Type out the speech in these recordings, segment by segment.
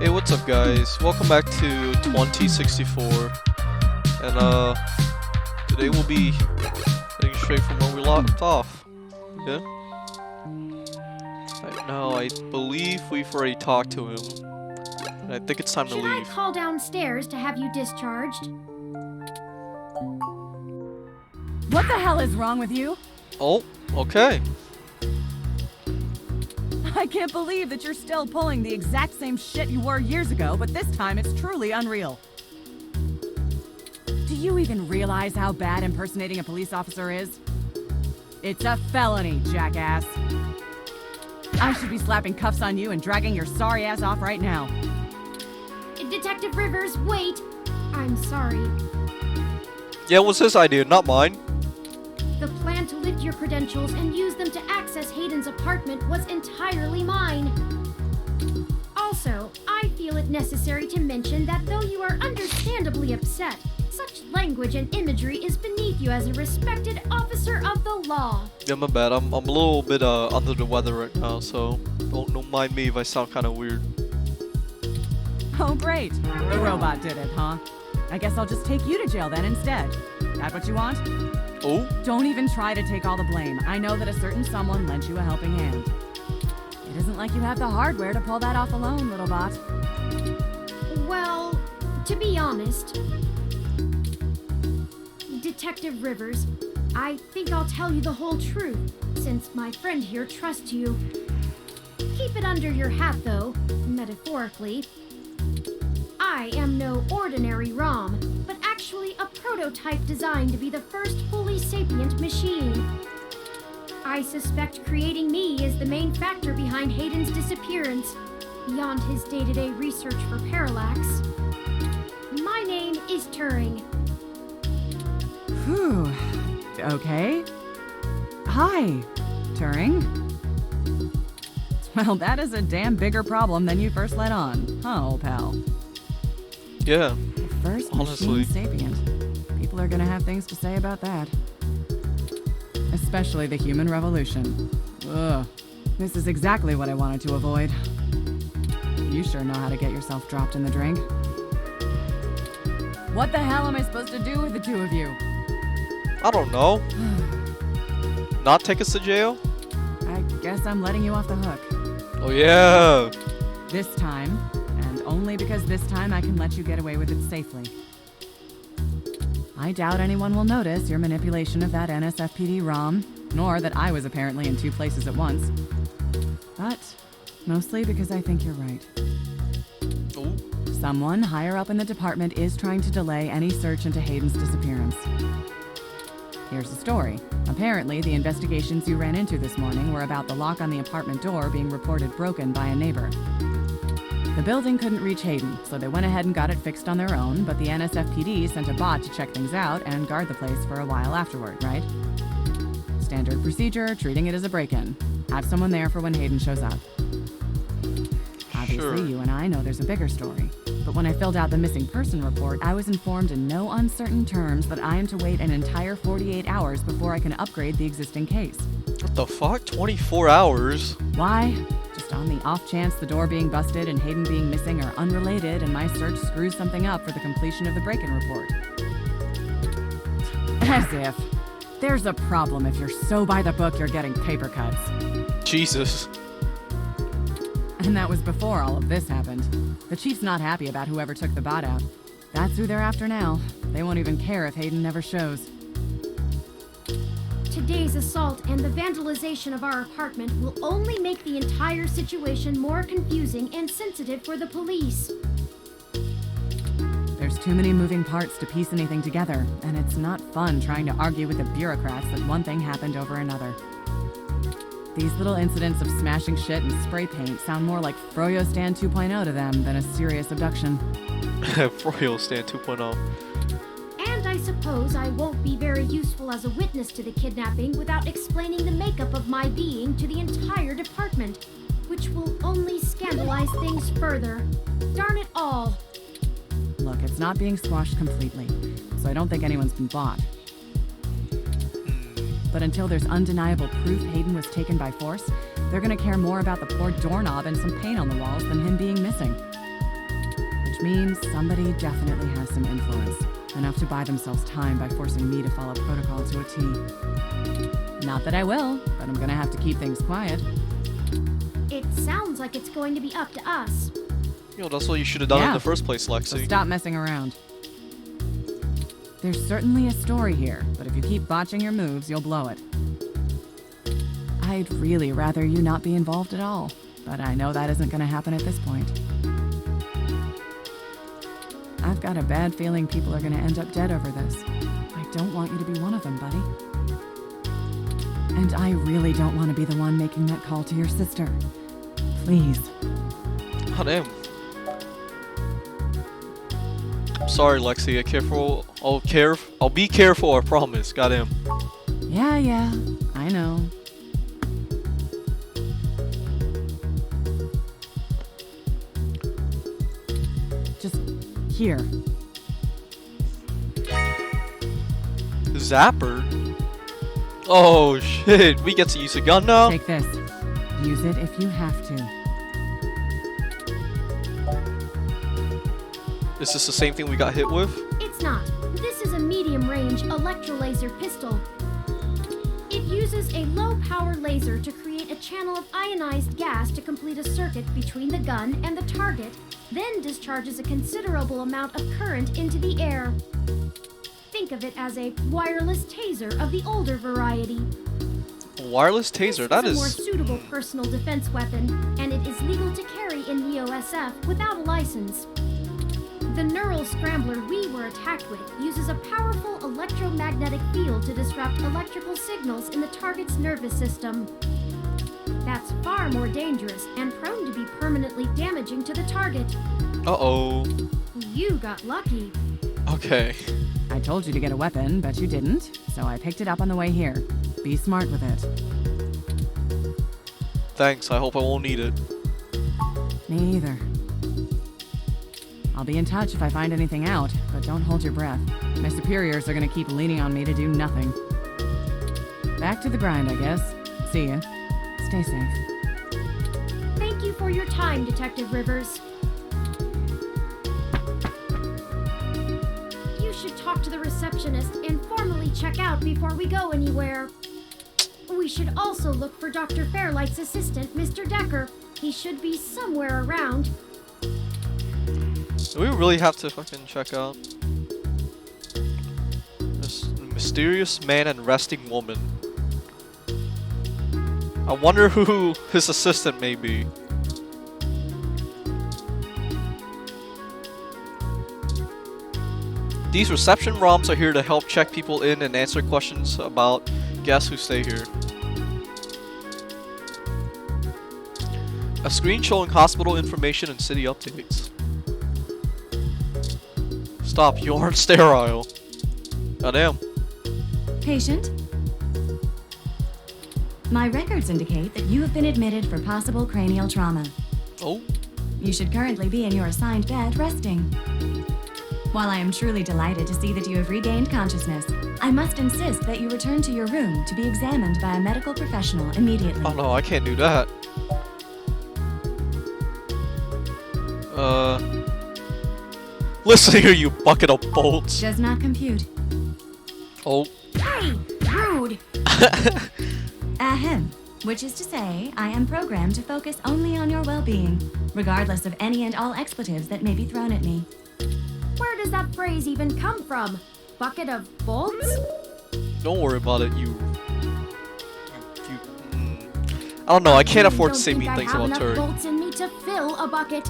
Hey, what's up guys? Welcome back to 2064. And today we'll be heading straight from where we left off. Yeah? Right now, I believe we've already talked to him. And I think it's time to Should leave. I call downstairs to have you discharged? What the hell is wrong with you? Oh, okay. I can't believe that you're still pulling the exact same shit you were years ago, but this time it's truly unreal. Do you even realize how bad impersonating a police officer is? It's a felony, jackass. I should be slapping cuffs on you and dragging your sorry ass off right now. Detective Rivers, wait! I'm sorry. Yeah, it was his idea, not mine. The plan to lift your credentials and use them to access Hayden's apartment was entirely mine. Also, I feel it necessary to mention that though you are understandably upset, such language and imagery is beneath you as a respected officer of the law. Yeah, my bad. I'm a little bit under the weather right now, so don't mind me if I sound kind of weird. Oh, great. The robot did it, huh? I guess I'll just take you to jail then instead. That what you want? Oh? Don't even try to take all the blame. I know that a certain someone lent you a helping hand. It isn't like you have the hardware to pull that off alone, little bot. Well, to be honest, Detective Rivers, I think I'll tell you the whole truth, since my friend here trusts you. Keep it under your hat, though, metaphorically. I am no ordinary ROM, but actually a prototype designed to be the first fully sapient machine. I suspect creating me is the main factor behind Hayden's disappearance, beyond his day-to-day research for Parallax. My name is Turing. Whew. Okay. Hi, Turing. Well, that is a damn bigger problem than you first let on, huh, old pal? Yeah. The first Honestly. machine sapient. People are gonna have things to say about that. Especially the human revolution. Ugh. This is exactly what I wanted to avoid. You sure know how to get yourself dropped in the drink. What the hell am I supposed to do with the two of you? I don't know. Not take us to jail? I guess I'm letting you off the hook. Oh yeah. This time, and only because this time I can let you get away with it safely. I doubt anyone will notice your manipulation of that NSFPD ROM, nor that I was apparently in two places at once. But mostly because I think you're right. Oh. Someone higher up in the department is trying to delay any search into Hayden's disappearance. Here's the story. Apparently, the investigations you ran into this morning were about the lock on the apartment door being reported broken by a neighbor. The building couldn't reach Hayden, so they went ahead and got it fixed on their own, but the NSFPD sent a bot to check things out and guard the place for a while afterward, right? Standard procedure, treating it as a break-in. Have someone there for when Hayden shows up. Obviously, Sure. you and I know there's a bigger story. But when I filled out the missing person report, I was informed in no uncertain terms that I am to wait an entire 48 hours before I can upgrade the existing case. What the fuck? 24 hours? Why? Just on the off chance the door being busted and Hayden being missing are unrelated and my search screws something up for the completion of the break-in report. As if. There's a problem if you're so by the book you're getting paper cuts. Jesus. And that was before all of this happened. The chief's not happy about whoever took the bot out. That's who they're after now. They won't even care if Hayden never shows. Today's assault and the vandalization of our apartment will only make the entire situation more confusing and sensitive for the police. There's too many moving parts to piece anything together, and it's not fun trying to argue with the bureaucrats that one thing happened over another. These little incidents of smashing shit and spray paint sound more like Froyo Stand 2.0 to them than a serious abduction. Froyo Stand 2.0. And I suppose I won't be very useful as a witness to the kidnapping without explaining the makeup of my being to the entire department, which will only scandalize things further. Darn it all. Look, it's not being squashed completely, so I don't think anyone's been bought. But until there's undeniable proof Hayden was taken by force, they're gonna care more about the poor doorknob and some paint on the walls than him being missing. which means somebody definitely has some influence. Enough to buy themselves time by forcing me to follow protocol to a T. Not that I will, but I'm gonna have to keep things quiet. It sounds like it's going to be up to us. You know, that's what you should have done in Yeah. the first place, So Lexi. stop messing around. There's certainly a story here, but if you keep botching your moves, you'll blow it. I'd really rather you not be involved at all, but I know that isn't gonna happen at this point. I've got a bad feeling people are gonna end up dead over this. I don't want you to be one of them, buddy. And I really don't want to be the one making that call to your sister. Please. Oh, damn. I'm sorry, Lexi. I'll be careful, I promise. Goddamn. Yeah, I know. Just here. Zapper? Oh, shit. We get to use a gun now? Take this. Use it if you have to. Is this the same thing we got hit with? It's not. This is a medium-range electrolaser pistol. It uses a low-power laser to create a channel of ionized gas to complete a circuit between the gun and the target, then discharges a considerable amount of current into the air. Think of it as a wireless taser of the older variety. A wireless taser? That This is a more is... suitable personal defense weapon, and it is legal to carry in EOSF without a license. The neural scrambler we were attacked with uses a powerful electromagnetic field to disrupt electrical signals in the target's nervous system. That's far more dangerous and prone to be permanently damaging to the target. Uh-oh. You got lucky. Okay. I told you to get a weapon, but you didn't, so I picked it up on the way here. Be smart with it. Thanks. I hope I won't need it. Me either. I'll be in touch if I find anything out, but don't hold your breath. My superiors are gonna keep leaning on me to do nothing. Back to the grind, I guess. See ya. Stay safe. Thank you for your time, Detective Rivers. You should talk to the receptionist and formally check out before we go anywhere. We should also look for Dr. Fairlight's assistant, Mr. Decker. He should be somewhere around. Do we really have to fucking check out this mysterious man and resting woman? I wonder who his assistant may be. These reception ROMs are here to help check people in and answer questions about guests who stay here. A screen showing hospital information and city updates. Stop, you aren't sterile. Goddamn. Patient? My records indicate that you have been admitted for possible cranial trauma. Oh, You should currently be in your assigned bed resting. While I am truly delighted to see that you have regained consciousness, I must insist that you return to your room to be examined by a medical professional immediately. oh no, I can't do that. Listen here, you bucket of bolts. Does not compute. Oh, Hey, rude! Ahem. Which is to say, I am programmed to focus only on your well-being, regardless of any and all expletives that may be thrown at me. Where does that phrase even come from? Bucket of bolts? don't worry about it, I don't know, I can't afford to say mean things about I don't think I Turing. have enough bolts in me to fill a bucket.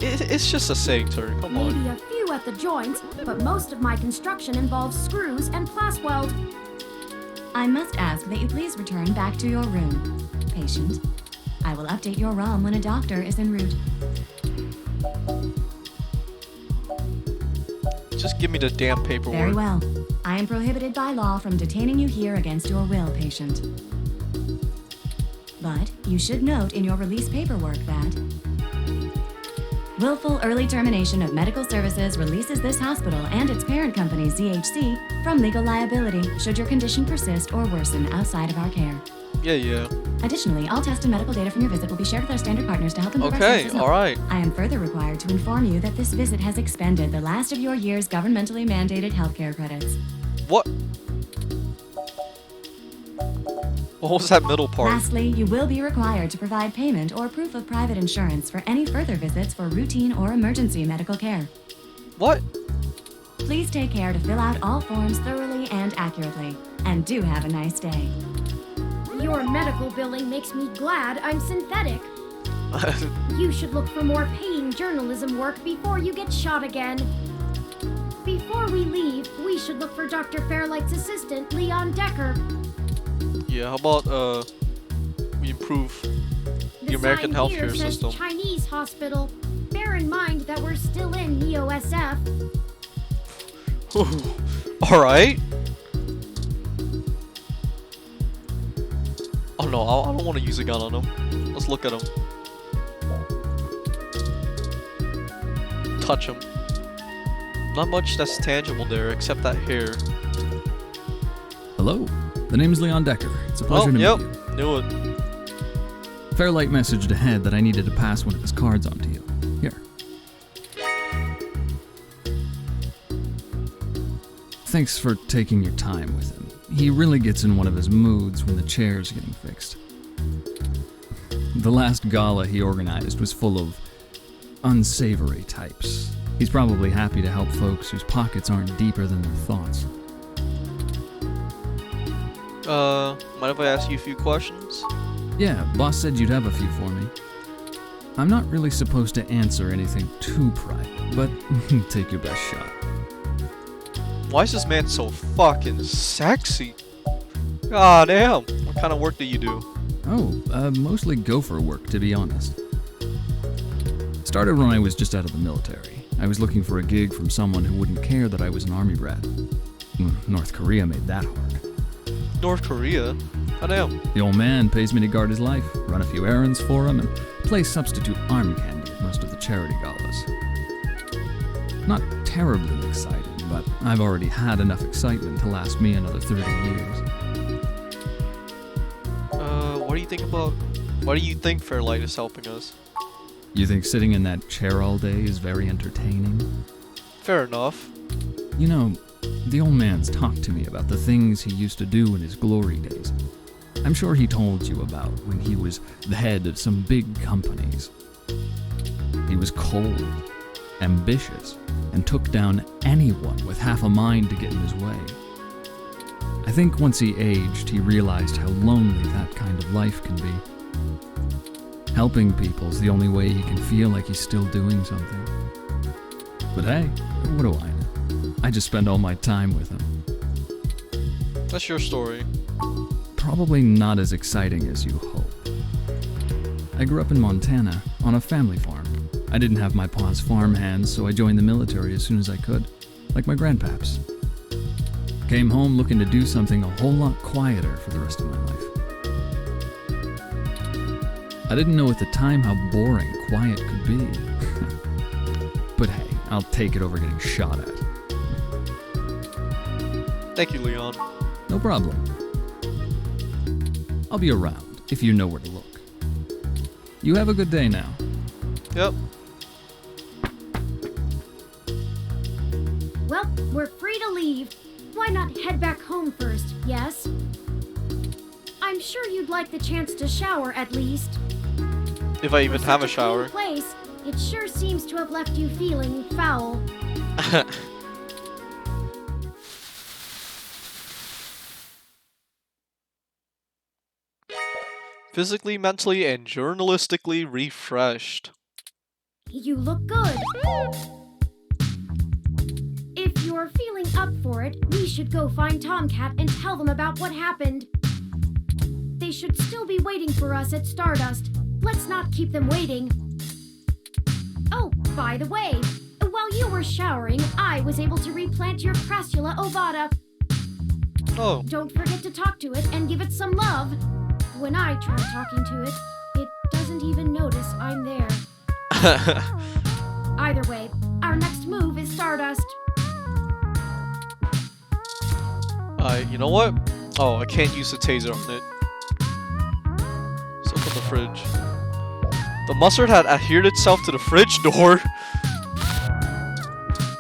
It's just a saying, Turing, come on. Maybe a few at the joints, but most of my construction involves screws and plas weld. I must ask that you please return back to your room. Patient. I will update your ROM when a doctor is en route. Just give me the damn paperwork. Very well. I am prohibited by law from detaining you here against your will, patient. But you should note in your release paperwork that willful early termination of medical services releases this hospital and its parent company, ZHC, from legal liability should your condition persist or worsen outside of our care. Yeah. Additionally, all test and medical data from your visit will be shared with our standard partners to help improve our Okay, services. alright. I am further required to inform you that this visit has expended the last of your year's governmentally mandated healthcare credits. What? What was that middle part? Lastly, you will be required to provide payment or proof of private insurance for any further visits for routine or emergency medical care. What? Please take care to fill out all forms thoroughly and accurately. And do have a nice day. Your medical billing makes me glad I'm synthetic. You should look for more paying journalism work before you get shot again. Before we leave, we should look for Dr. Fairlight's assistant, Leon Decker. Yeah, how about, we improve the American sign here healthcare says system? Chinese hospital. Bear in mind that we're still in Neo-SF. Alright. Oh no, I don't want to use a gun on him. Let's look at him. Touch him. Not much that's tangible there, except that hair. Hello, the name's Leon Decker. It's a pleasure to meet you. Knew it. Fairlight messaged ahead that I needed to pass one of his cards on to you. Here. Thanks for taking your time with him. He really gets in one of his moods when the chair's getting fixed. The last gala he organized was full of unsavory types. He's probably happy to help folks whose pockets aren't deeper than their thoughts. Mind if I ask you a few questions? Yeah, boss said you'd have a few for me. I'm not really supposed to answer anything too private, but take your best shot. Why is this man so fucking sexy? God damn. What kind of work do you do? Oh, mostly gopher work, to be honest. Started when I was just out of the military. I was looking for a gig from someone who wouldn't care that I was an army brat. North Korea made that hard. North Korea? God damn. The old man pays me to guard his life, run a few errands for him, and play substitute arm candy at most of the charity galas. Not terribly exciting, but I've already had enough excitement to last me another 30 years. Why do you think Fairlight is helping us? You think sitting in that chair all day is very entertaining? Fair enough. You know, the old man's talked to me about the things he used to do in his glory days. I'm sure he told you about when he was the head of some big companies. He was cold, ambitious, and took down anyone with half a mind to get in his way. I think once he aged, he realized how lonely that kind of life can be. Helping people's the only way he can feel like he's still doing something. But hey, what do I know? I just spend all my time with him. That's your story. Probably not as exciting as you hope. I grew up in Montana, on a family farm. I didn't have my pa's farm hands, so I joined the military as soon as I could, like my grandpaps. Came home looking to do something a whole lot quieter for the rest of my life. I didn't know at the time how boring quiet could be. But hey, I'll take it over getting shot at. Thank you, Leon. No problem. I'll be around if you know where to look. You have a good day now. Yep. Well, we're free to leave. Why not head back home first, yes? I'm sure you'd like the chance to shower at least. If I even For have a such clean shower. place, it sure seems to have left you feeling foul. Physically, mentally, and journalistically refreshed. You look good. If you're feeling up for it, we should go find Tomcat and tell them about what happened. They should still be waiting for us at Stardust. Let's not keep them waiting. Oh, by the way, while you were showering, I was able to replant your Crassula ovata. Oh, Don't forget to talk to it and give it some love. When I try talking to it, it doesn't even notice I'm there. Either way, our next move is Stardust. you know what? Oh, I can't use the taser on it. the fridge. The mustard had adhered itself to the fridge door.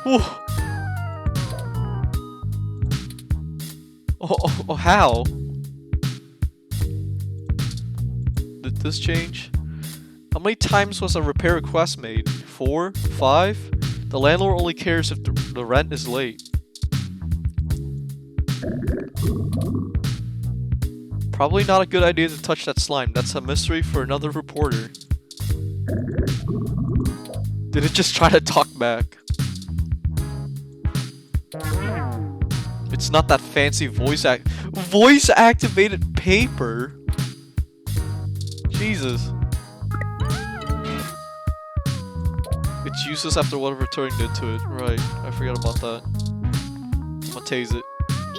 Whew. Oh, how? Did this change? How many times was a repair request made? 4? 5? The landlord only cares if the rent is late. Probably not a good idea to touch that slime. That's a mystery for another reporter. Did it just try to talk back? It's not that fancy voice activated paper. Jesus. It's useless after whatever Turing did to it. Right, I forgot about that. I'm gonna tase it.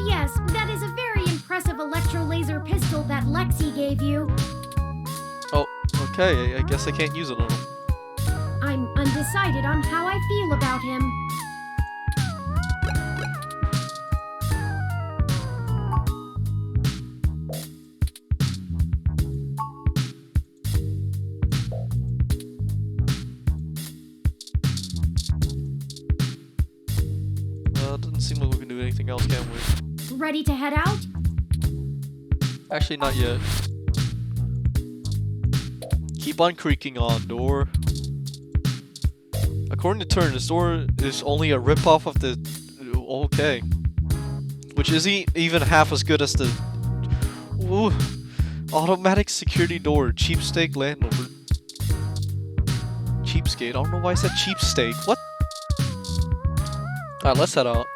Yes, that is a very impressive electro-laser pistol that Lexi gave you. Oh, okay, I guess I can't use it on him. I'm undecided on how I feel about him. Doesn't seem like we can do anything else, can we? Ready to head out? Actually, not yet. Keep on creaking on, door. According to Turing, this door is only a ripoff of the... Okay. Which isn't even half as good as the... Ooh. Automatic security door. Cheapskate landlord. Cheapskate? I don't know why I said cheapskate. What? Alright, let's head out.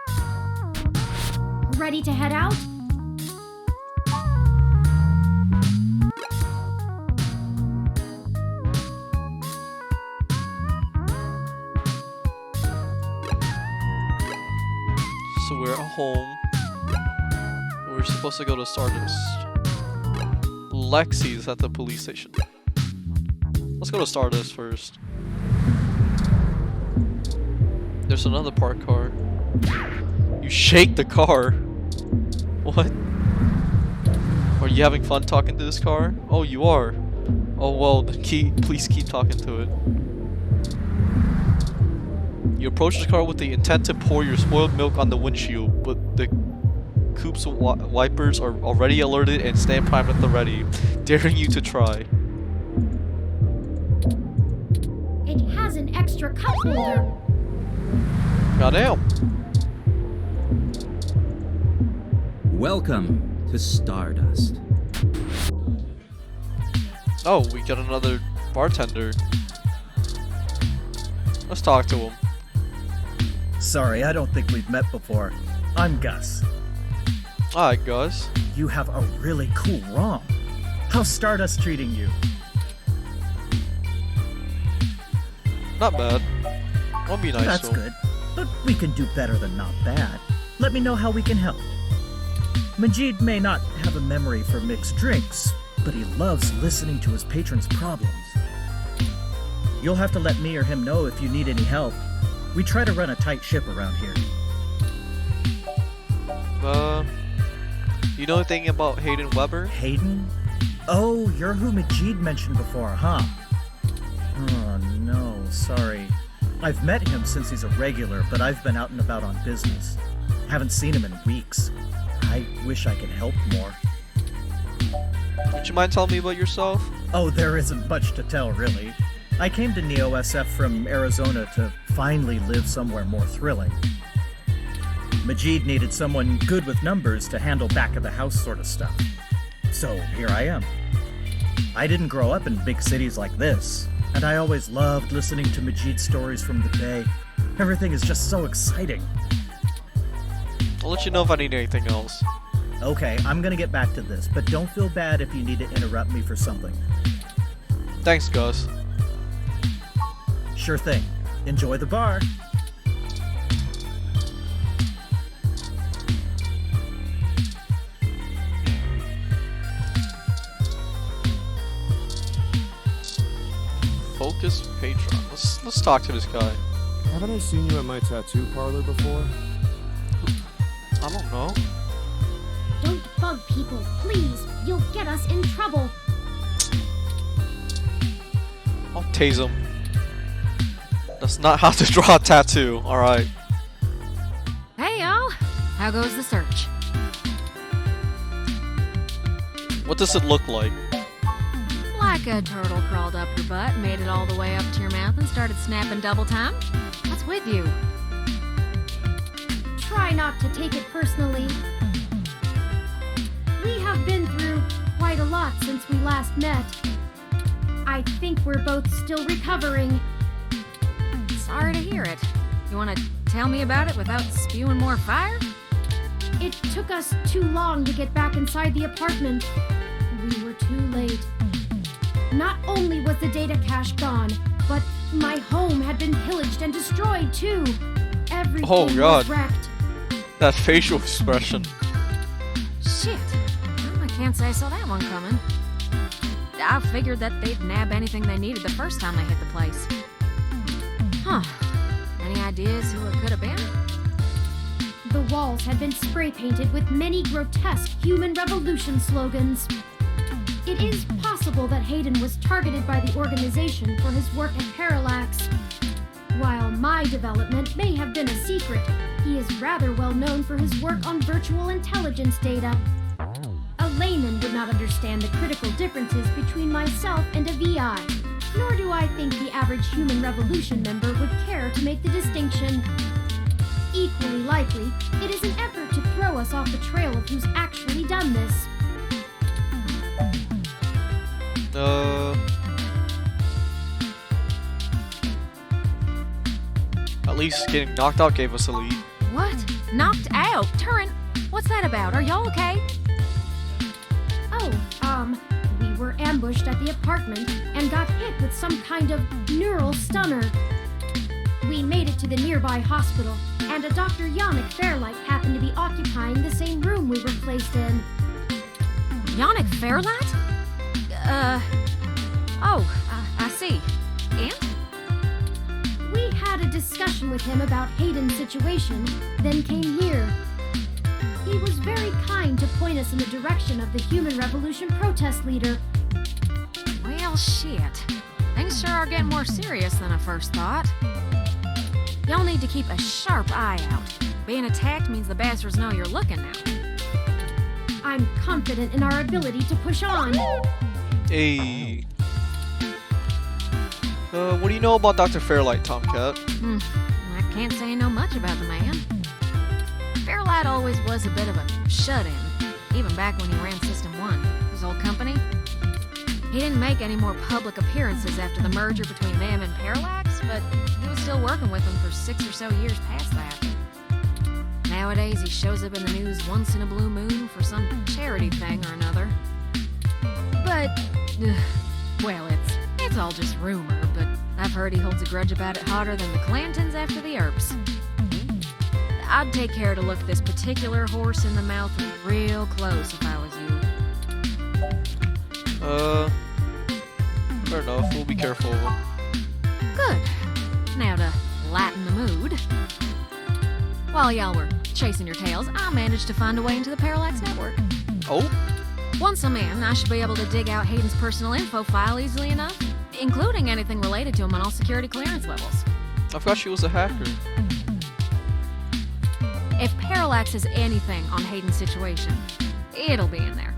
Ready to head out? So we're at home. We're supposed to go to Stardust. Lexi's at the police station. Let's go to Stardust first. There's another parked car. You shake the car? What? Are you having fun talking to this car? Oh, you are. Oh, well, please keep talking to it. You approach the car with the intent to pour your spoiled milk on the windshield, but the coupe's wipers are already alerted and stand primed at the ready, daring you to try. It has an extra cup holder. Goddamn. Welcome to Stardust. Oh, we got another bartender. Let's talk to him. Sorry, I don't think we've met before. I'm Gus. Hi, Gus. You have a really cool ROM. How's Stardust treating you? Not bad. I'll be nice That's to him. good, but we can do better than not bad. Let me know how we can help. Majid may not have a memory for mixed drinks, but he loves listening to his patrons' problems. You'll have to let me or him know if you need any help. We try to run a tight ship around here. You know anything about Hayden Weber? Hayden? Oh, you're who Majid mentioned before, huh? Oh, no, sorry. I've met him since he's a regular, but I've been out and about on business. Haven't seen him in weeks. I wish I could help more. Would you mind telling me about yourself? Oh, there isn't much to tell, really. I came to Neo SF from Arizona to finally live somewhere more thrilling. Majid needed someone good with numbers to handle back-of-the-house sort of stuff. So here I am. I didn't grow up in big cities like this, and I always loved listening to Majid's stories from the Bay. Everything is just so exciting. I'll let you know if I need anything else. Okay, I'm gonna get back to this, but don't feel bad if you need to interrupt me for something. Thanks, Gus. Sure thing. Enjoy the bar. Focus patron. Let's talk to this guy. Haven't I seen you at my tattoo parlor before? I don't know. Don't bug people, please. You'll get us in trouble. I'll tase him. That's not how to draw a tattoo. Alright. Hey, y'all. How goes the search? What does it look like? Like a turtle crawled up your butt, made it all the way up to your mouth, and started snapping double time. What's with you? Try not to take it personally. We have been through quite a lot since we last met. I think we're both still recovering. Sorry to hear it. You want to tell me about it without spewing more fire? It took us too long to get back inside the apartment. We were too late. Not only was the data cache gone, but my home had been pillaged and destroyed too. Everything Oh, God. was wrecked. That facial expression. Shit. Well, I can't say I saw that one coming. I figured that they'd nab anything they needed the first time they hit the place. Huh. Any ideas who it could have been? The walls had been spray painted with many grotesque human revolution slogans. It is possible that Hayden was targeted by the organization for his work at Parallax. While my development may have been a secret, he is rather well known for his work on virtual intelligence data. A layman would not understand the critical differences between myself and a VI, nor do I think the average human revolution member would care to make the distinction. Equally likely, it is an effort to throw us off the trail of who's actually done this. At least getting knocked out gave us a lead. What? Knocked out? Turin, what's that about? Are y'all okay? We were ambushed at the apartment and got hit with some kind of neural stunner. We made it to the nearby hospital, and a Dr. Yannick Fairlight happened to be occupying the same room we were placed in. Yannick Fairlight? I see. And? We had a discussion with him about Hayden's situation, then came here. He was very kind to point us in the direction of the Human Revolution protest leader. Well, shit. Things sure are getting more serious than I first thought. Y'all need to keep a sharp eye out. Being attacked means the bastards know you're looking now. I'm confident in our ability to push on. Hey. What do you know about Dr. Fairlight, Tomcat? I can't say I know much about the man. Fairlight always was a bit of a shut-in, even back when he ran System 1, his old company. He didn't make any more public appearances after the merger between them and Parallax, but he was still working with them for 6 or so years past that. Nowadays, he shows up in the news once in a blue moon for some charity thing or another. But, well, it's all just rumor, but I've heard he holds a grudge about it hotter than the Clantons after the Earps. I'd take care to look this particular horse in the mouth real close if I was you. Fair enough. We'll be careful. Good. Now to lighten the mood. While y'all were chasing your tails, I managed to find a way into the Parallax network. Oh? Once I'm in, I should be able to dig out Hayden's personal info file easily enough, including anything related to him on all security clearance levels. I forgot she was a hacker. If Parallax has anything on Hayden's situation, it'll be in there.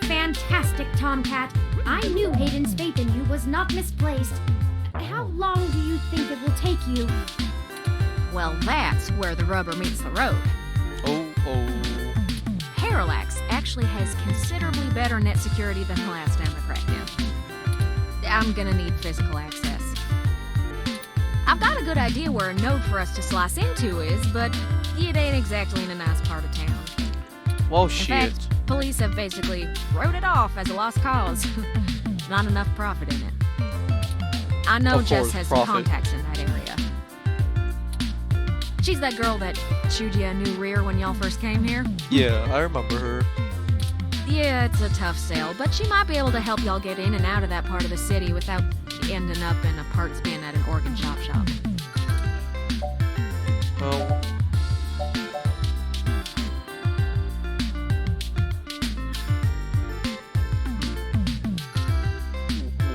Fantastic, Tomcat. I knew Hayden's faith in you was not misplaced. How long do you think it will take you? Well, that's where the rubber meets the road. Oh. Parallax actually has considerably better net security than the last time I cracked in. I'm gonna need physical access. I've got a good idea where a node for us to slice into is, but it ain't exactly in a nice part of town. Well, In shit. fact, police have basically wrote it off as a lost cause. Not enough profit in it. I know Of Jess course, has some profit. contacts in that area. She's that girl that chewed you a new rear when y'all first came here. Yeah, I remember her. Yeah, it's a tough sell, but she might be able to help y'all get in and out of that part of the city without ending up in a parts bin at an organ shop. Well,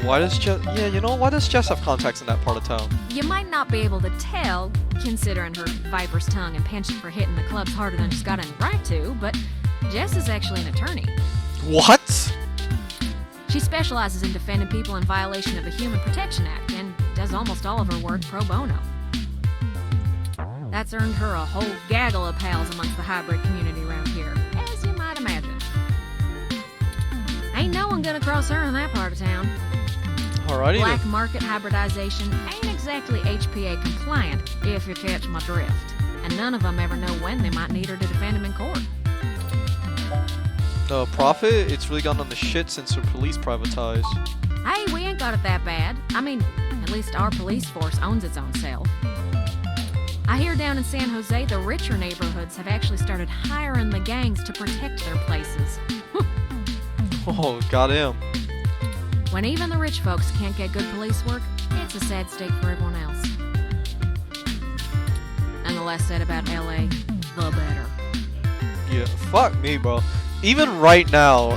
Why does Jess... Yeah, you know, why does Jess have contacts in that part of town? You might not be able to tell, considering her viper's tongue and penchant for hitting the clubs harder than she's got any right to, but Jess is actually an attorney. What? She specializes in defending people in violation of the Human Protection Act and does almost all of her work pro bono. That's earned her a whole gaggle of pals amongst the hybrid community around here, as you might imagine. Ain't no one gonna cross her in that part of town. Alrighty Black then. market hybridization ain't exactly HPA compliant, if you catch my drift. And none of them ever know when they might need her to defend them in court. Profit, it's really gone on the shit since the police privatized. Hey, we ain't got it that bad. I mean, at least our police force owns its own self. I hear down in San Jose, the richer neighborhoods have actually started hiring the gangs to protect their places. Oh, got him. When even the rich folks can't get good police work, it's a sad state for everyone else. And the less said about LA, the better. Yeah, fuck me, bro. Even right now,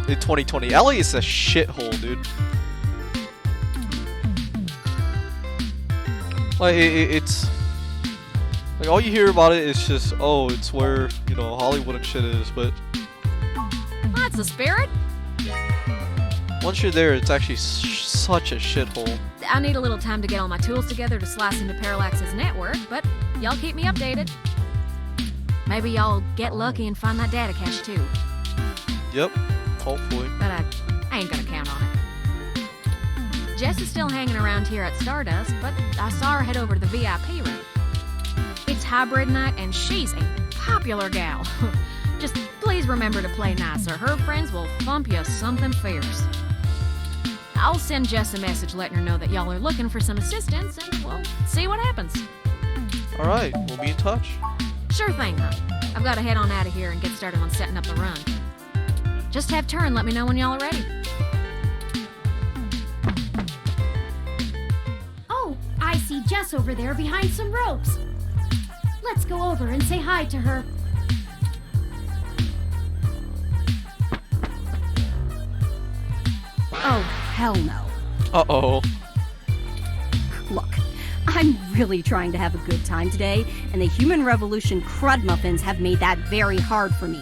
in 2020, LA is a shithole, dude. Like, it's... Like, all you hear about it is just, oh, it's where, you know, Hollywood and shit is, but... That's the spirit. Once you're there, it's actually such a shithole. I need a little time to get all my tools together to slice into Parallax's network, but y'all keep me updated. Maybe y'all get lucky and find that data cache too. Yep, hopefully. But I ain't gonna count on it. Jess is still hanging around here at Stardust, but I saw her head over to the VIP room. It's hybrid night and she's a popular gal. Just please remember to play nice or her friends will thump you something fierce. I'll send Jess a message letting her know that y'all are looking for some assistance and we'll see what happens. Alright, we'll be in touch. Sure thing, huh? I've got to head on out of here and get started on setting up the run. Just have turn, let me know when y'all are ready. Oh, I see Jess over there behind some ropes. Let's go over and say hi to her. Oh, hell no. Uh-oh. Look, I'm really trying to have a good time today, and the Human Revolution crud muffins have made that very hard for me.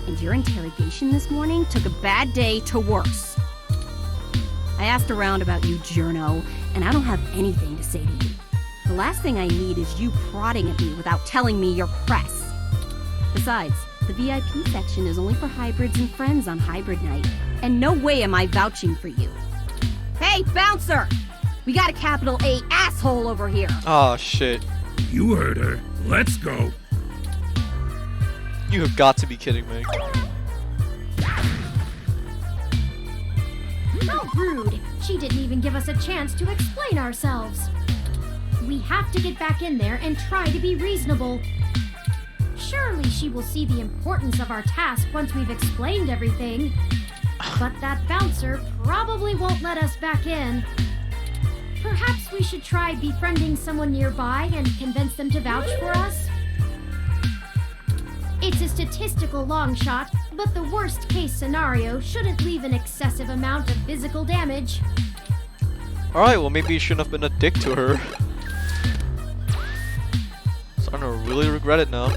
And your interrogation this morning took a bad day to worse. I asked around about you, Journo, and I don't have anything to say to you. The last thing I need is you prodding at me without telling me you're press. Besides, the VIP section is only for hybrids and friends on hybrid night, and no way am I vouching for you. Hey, bouncer! We got a capital A asshole over here. Ah, shit. You heard her. Let's go. You have got to be kidding me. How rude! She didn't even give us a chance to explain ourselves. We have to get back in there and try to be reasonable. Surely she will see the importance of our task once we've explained everything. But that bouncer probably won't let us back in. Perhaps we should try befriending someone nearby and convince them to vouch for us? It's a statistical long shot, but the worst case scenario shouldn't leave an excessive amount of physical damage. Alright, well maybe you shouldn't have been a dick to her. Starting to really regret it now.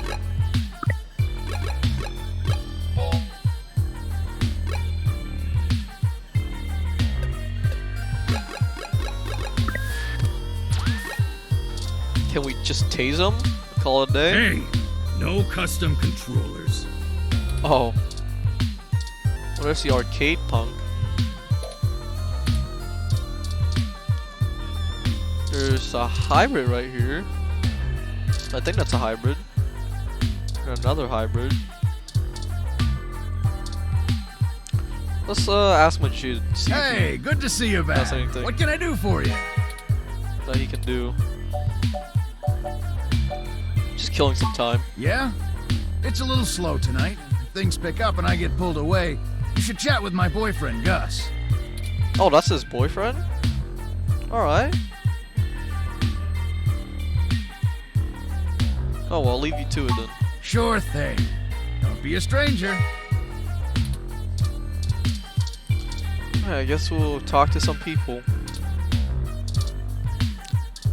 Can we just tase him? Call it a day? Hey, no custom controllers. Oh. Well, there's the arcade punk. There's a hybrid right here. I think that's a hybrid. And another hybrid. Let's ask Majid. See if Hey, good to see you That's back. anything. What can I do for you? that he can do. Just killing some time. Yeah? It's a little slow tonight. If things pick up and I get pulled away, you should chat with my boyfriend, Gus. Oh, that's his boyfriend? Alright. Oh, well, I'll leave you to it then. Sure thing. Don't be a stranger. I guess we'll talk to some people.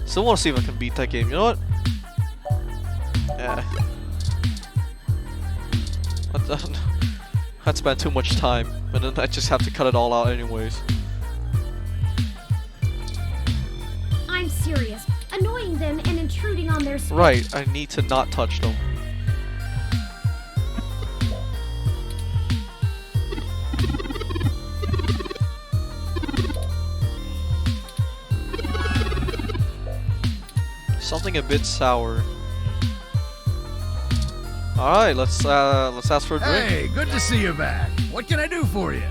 Still want to see if I can beat that game. You know what? Yeah. I'd spend too much time, and then I just have to cut it all out anyways. I'm serious. Annoying them and intruding on their space. Right, I need to not touch them. Something a bit sour. All right, let's ask for a drink. Hey, good to see you back. What can I do for you?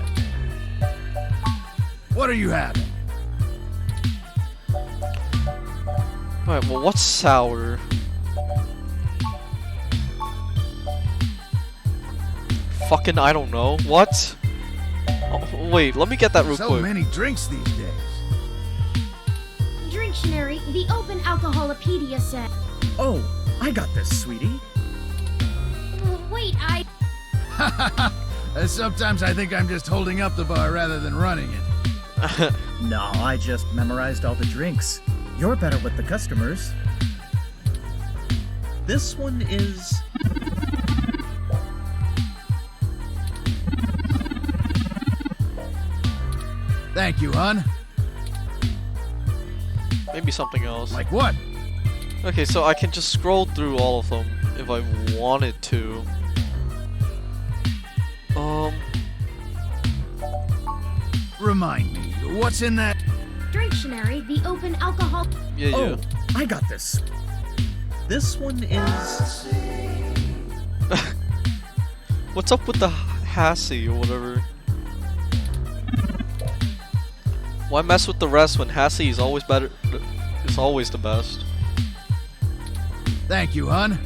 What are you having? All right, well, what's sour? Fucking, I don't know. What? Oh, wait, let me get that real quick. So many drinks these days. Dictionary, the Open Alcoholopedia said. Oh, I got this, sweetie. Wait, Sometimes I think I'm just holding up the bar rather than running it. No, I just memorized all the drinks. You're better with the customers. This one is... Thank you, hon. Maybe something else. Like what? Okay, so I can just scroll through all of them if I wanted to. Remind me, what's in that? Dictionary, the Open Alcohol. Yeah. Oh, I got this. This one is... What's up with the Hassie or whatever? Why mess with the rest when Hassie is always better? Is always the best. Thank you, hon.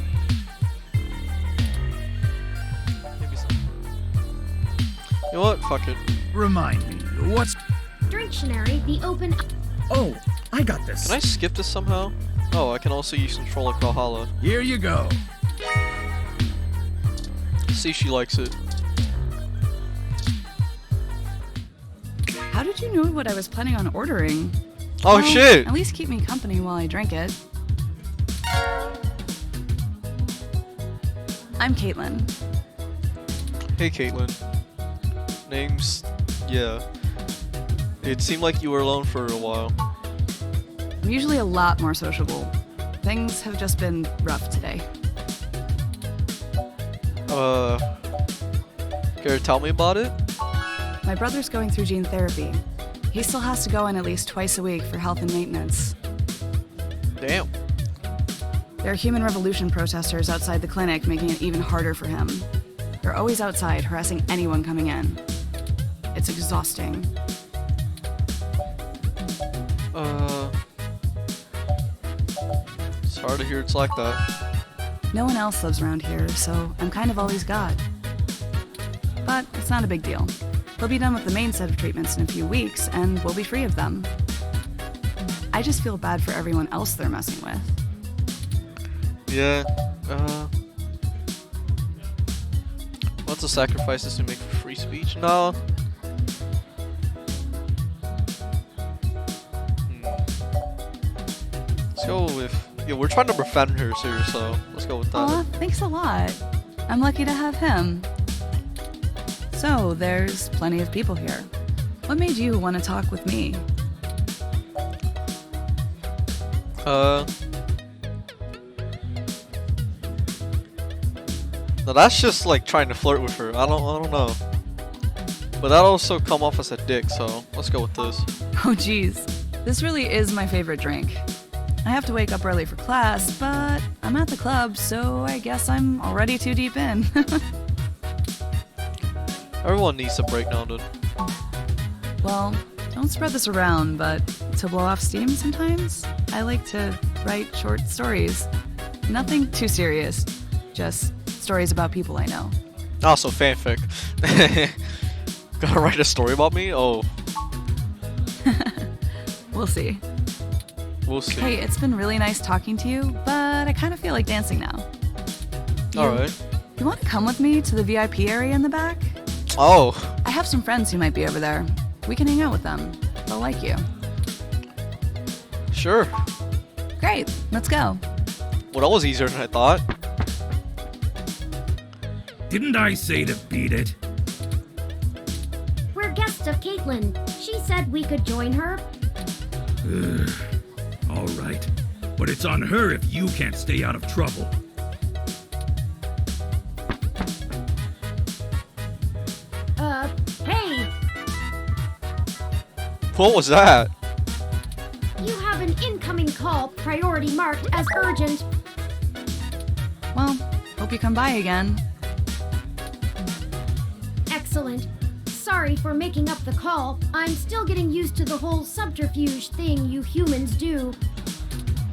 Maybe some. You know what? Fuck it. Remind me, what's... Dictionary, the Open... Oh, I got this. Can I skip this somehow? Oh, I can also use Control like Valhalla. Here you go. See, she likes it. How did you know what I was planning on ordering? Oh, Well, shit! At least keep me company while I drink it. I'm Caitlin. Hey, Caitlin. Name's... yeah. It seemed like you were alone for a while. I'm usually a lot more sociable. Things have just been rough today. Care to tell me about it? My brother's going through gene therapy. He still has to go in at least twice a week for health and maintenance. Damn. There are Human Revolution protesters outside the clinic making it even harder for him. They're always outside, harassing anyone coming in. It's exhausting. It's hard to hear it's like that. No one else lives around here, so I'm kind of all he's got. But it's not a big deal. He'll be done with the main set of treatments in a few weeks, and we'll be free of them. I just feel bad for everyone else they're messing with. Yeah, Lots of sacrifices to make for free speech? No. Let's go with... yeah, we're trying to befriend her here, so let's go with that. Aw, thanks a lot. I'm lucky to have him. So, there's plenty of people here. What made you want to talk with me? Now that's just like trying to flirt with her. I don't know. But that also come off as a dick, so let's go with this. Oh geez, this really is my favorite drink. I have to wake up early for class, but I'm at the club, so I guess I'm already too deep in. Everyone needs a break now and then. Well, don't spread this around, but to blow off steam sometimes, I like to write short stories. Nothing too serious, just stories about people I know. Also, fanfic. Gotta write a story about me? Oh. We'll see. We'll see. Hey, it's been really nice talking to you, but I kind of feel like dancing now. Alright. You want to come with me to the VIP area in the back? Oh. I have some friends who might be over there. We can hang out with them. They'll like you. Sure. Great, let's go. Well, that was easier than I thought. Didn't I say to beat it? We're guests of Caitlin. She said we could join her. All right. But it's on her if you can't stay out of trouble. Hey! What was that? You have an incoming call, priority marked as urgent. Well, hope you come by again. Excellent. Sorry for making up the call. I'm still getting used to the whole subterfuge thing you humans do.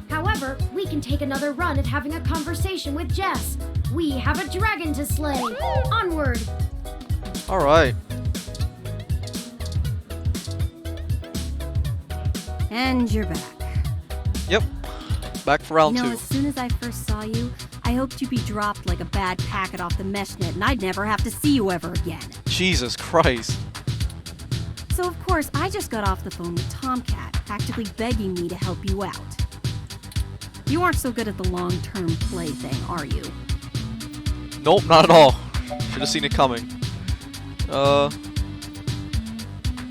However, we can take another run at having a conversation with Jess. We have a dragon to slay. Onward! Alright. And you're back. Yep. Back for round You know, 2. as soon as I first saw you, I hoped you'd be dropped like a bad packet off the mesh net and I'd never have to see you ever again. Jesus Christ. So of course, I just got off the phone with Tomcat, practically begging me to help you out. You aren't so good at the long-term play thing, are you? Nope, not at all. Should have seen it coming.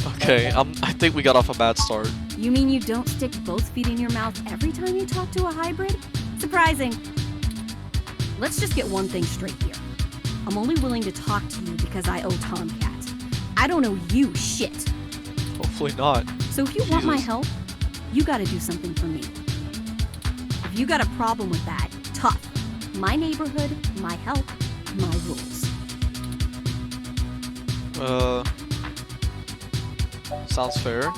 Okay, I think we got off a bad start. You mean you don't stick both feet in your mouth every time you talk to a hybrid? Surprising. Let's just get one thing straight here. I'm only willing to talk to you because I owe Tomcat. I don't owe you shit. Hopefully not. So if you want my Jesus. help, you gotta do something for me. If you got a problem with that, tough. My neighborhood, my help, my rules. Sounds fair.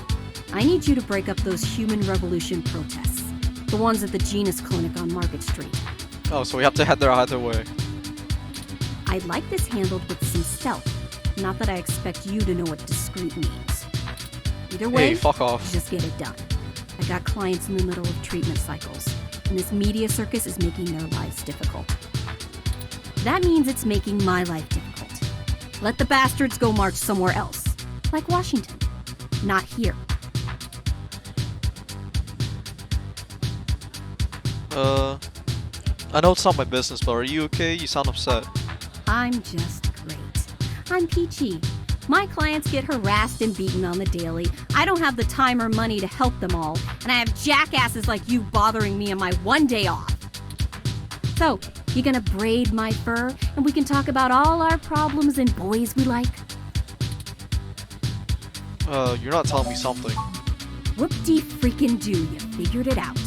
I need you to break up those Human Revolution protests. The ones at the Genus Clinic on Market Street. Oh, so we have to head there either way. I'd like this handled with some stealth. Not that I expect you to know what discreet means. Either way, Hey, fuck off. just get it done. I got clients in the middle of treatment cycles, and this media circus is making their lives difficult. That means it's making my life difficult. Let the bastards go march somewhere else, like Washington. Not here. I know it's not my business, but are you okay? You sound upset. I'm just great. I'm peachy. My clients get harassed and beaten on the daily. I don't have the time or money to help them all, and I have jackasses like you bothering me on my one day off. So, you gonna braid my fur, and we can talk about all our problems and boys we like? You're not telling me something. Whoop-de-freaking-do, you figured it out.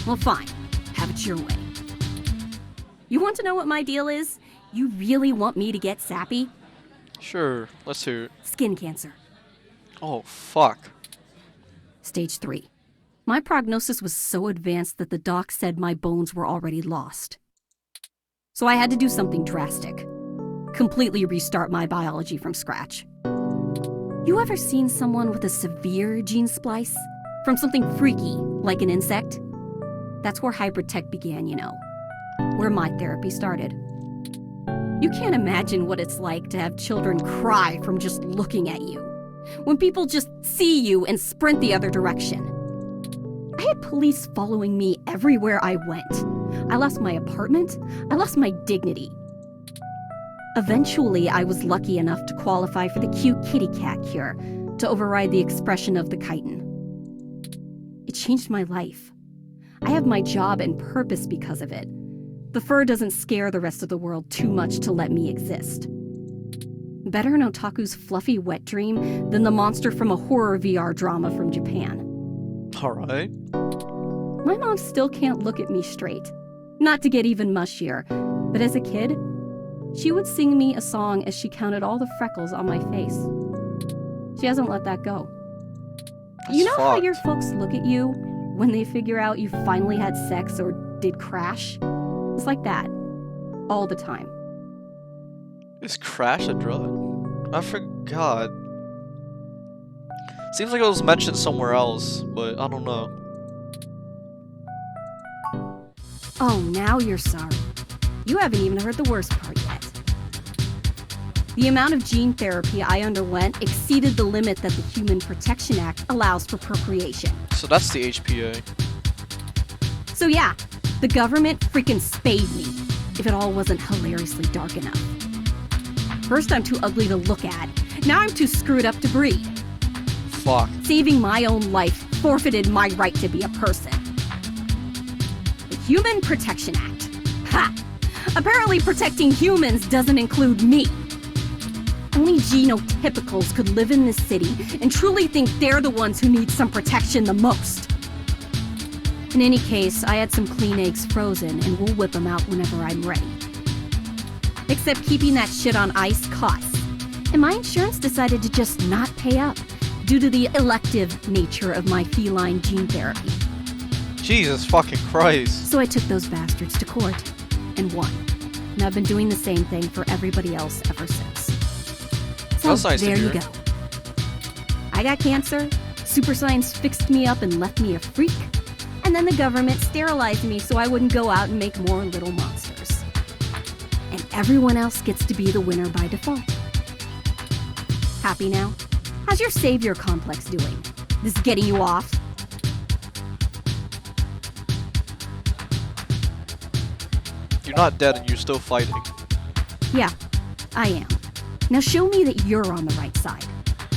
Well, fine. Have it your way. You want to know what my deal is? You really want me to get sappy? Sure, let's hear it. Skin cancer. Oh, fuck. Stage 3. My prognosis was so advanced that the doc said my bones were already lost. So I had to do something drastic. Completely restart my biology from scratch. You ever seen someone with a severe gene splice? From something freaky, like an insect? That's where hybrid tech began, you know. Where my therapy started. You can't imagine what it's like to have children cry from just looking at you. When people just see you and sprint the other direction. I had police following me everywhere I went. I lost my apartment. I lost my dignity. Eventually, I was lucky enough to qualify for the cute kitty cat cure to override the expression of the chitin. It changed my life. I have my job and purpose because of it. The fur doesn't scare the rest of the world too much to let me exist. Better an otaku's fluffy wet dream than the monster from a horror VR drama from Japan. Alright. My mom still can't look at me straight. Not to get even mushier, but as a kid, she would sing me a song as she counted all the freckles on my face. She hasn't let that go. You know how your folks look at you when they figure out you finally had sex or did crash? It's like that. All the time. Is crash a drug? I forgot. Seems like it was mentioned somewhere else, but I don't know. Oh, now you're sorry. You haven't even heard the worst part yet. The amount of gene therapy I underwent exceeded the limit that the Human Protection Act allows for procreation. So that's the HPA. So yeah, the government freaking spayed me, if it all wasn't hilariously dark enough. First I'm too ugly to look at, now I'm too screwed up to breed. Fuck. Saving my own life forfeited my right to be a person. The Human Protection Act. Ha! Apparently protecting humans doesn't include me. Only genotypicals could live in this city and truly think they're the ones who need some protection the most. In any case, I had some clean eggs frozen and we'll whip them out whenever I'm ready. Except keeping that shit on ice costs. And my insurance decided to just not pay up due to the elective nature of my feline gene therapy. Jesus fucking Christ. So I took those bastards to court and won. And I've been doing the same thing for everybody else ever since. So That's nice to there you hear. go. I got cancer, super science fixed me up and left me a freak, and then the government sterilized me so I wouldn't go out and make more little monsters. And everyone else gets to be the winner by default. Happy now? How's your savior complex doing? This getting you off? You're not dead and you're still fighting. Yeah, I am. Now show me that you're on the right side.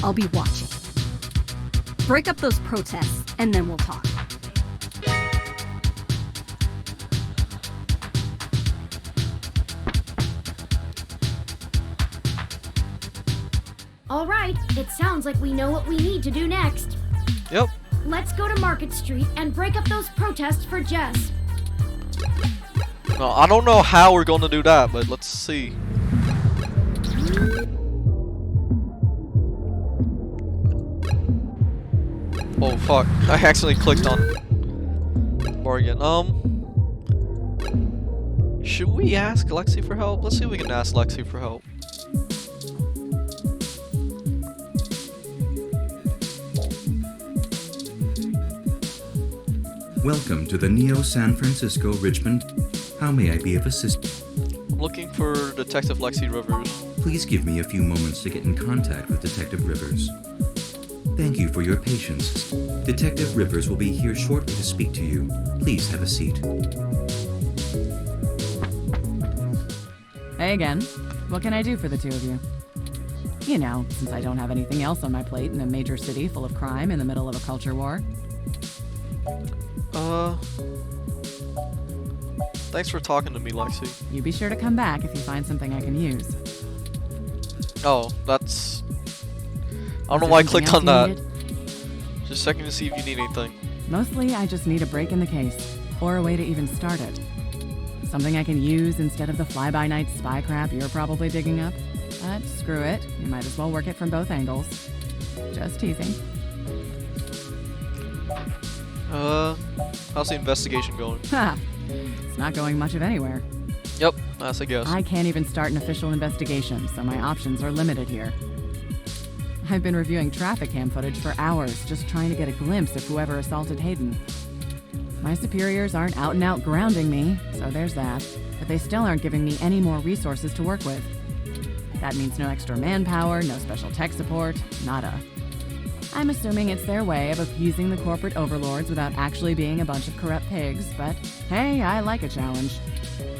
I'll be watching. Break up those protests, and then we'll talk. All right, it sounds like we know what we need to do next. Yep. Let's go to Market Street and break up those protests for Jess. No, I don't know how we're gonna do that, but let's see. Oh fuck, I accidentally clicked on bargain. Should we ask Lexi for help? Let's see if we can ask Lexi for help. Welcome to the Neo San Francisco Richmond. How may I be of assistance? I'm looking for Detective Lexi Rivers. Please give me a few moments to get in contact with Detective Rivers. Thank you for your patience. Detective Rivers will be here shortly to speak to you. Please have a seat. Hey again. What can I do for the two of you? You know, since I don't have anything else on my plate in a major city full of crime in the middle of a culture war. Thanks for talking to me, Lexi. You be sure to come back if you find something I can use. Oh, that's... I don't know why I clicked on that. Just checking to see if you need anything. Mostly, I just need a break in the case, or a way to even start it. Something I can use instead of the fly-by-night spy crap you're probably digging up. But screw it, you might as well work it from both angles. Just teasing. How's the investigation going? Ha! It's not going much of anywhere. Yep, that's a guess. I can't even start an official investigation, so my options are limited here. I've been reviewing traffic cam footage for hours, just trying to get a glimpse of whoever assaulted Hayden. My superiors aren't out and out grounding me, so there's that, but they still aren't giving me any more resources to work with. That means no extra manpower, no special tech support, nada. I'm assuming it's their way of appeasing the corporate overlords without actually being a bunch of corrupt pigs, but hey, I like a challenge.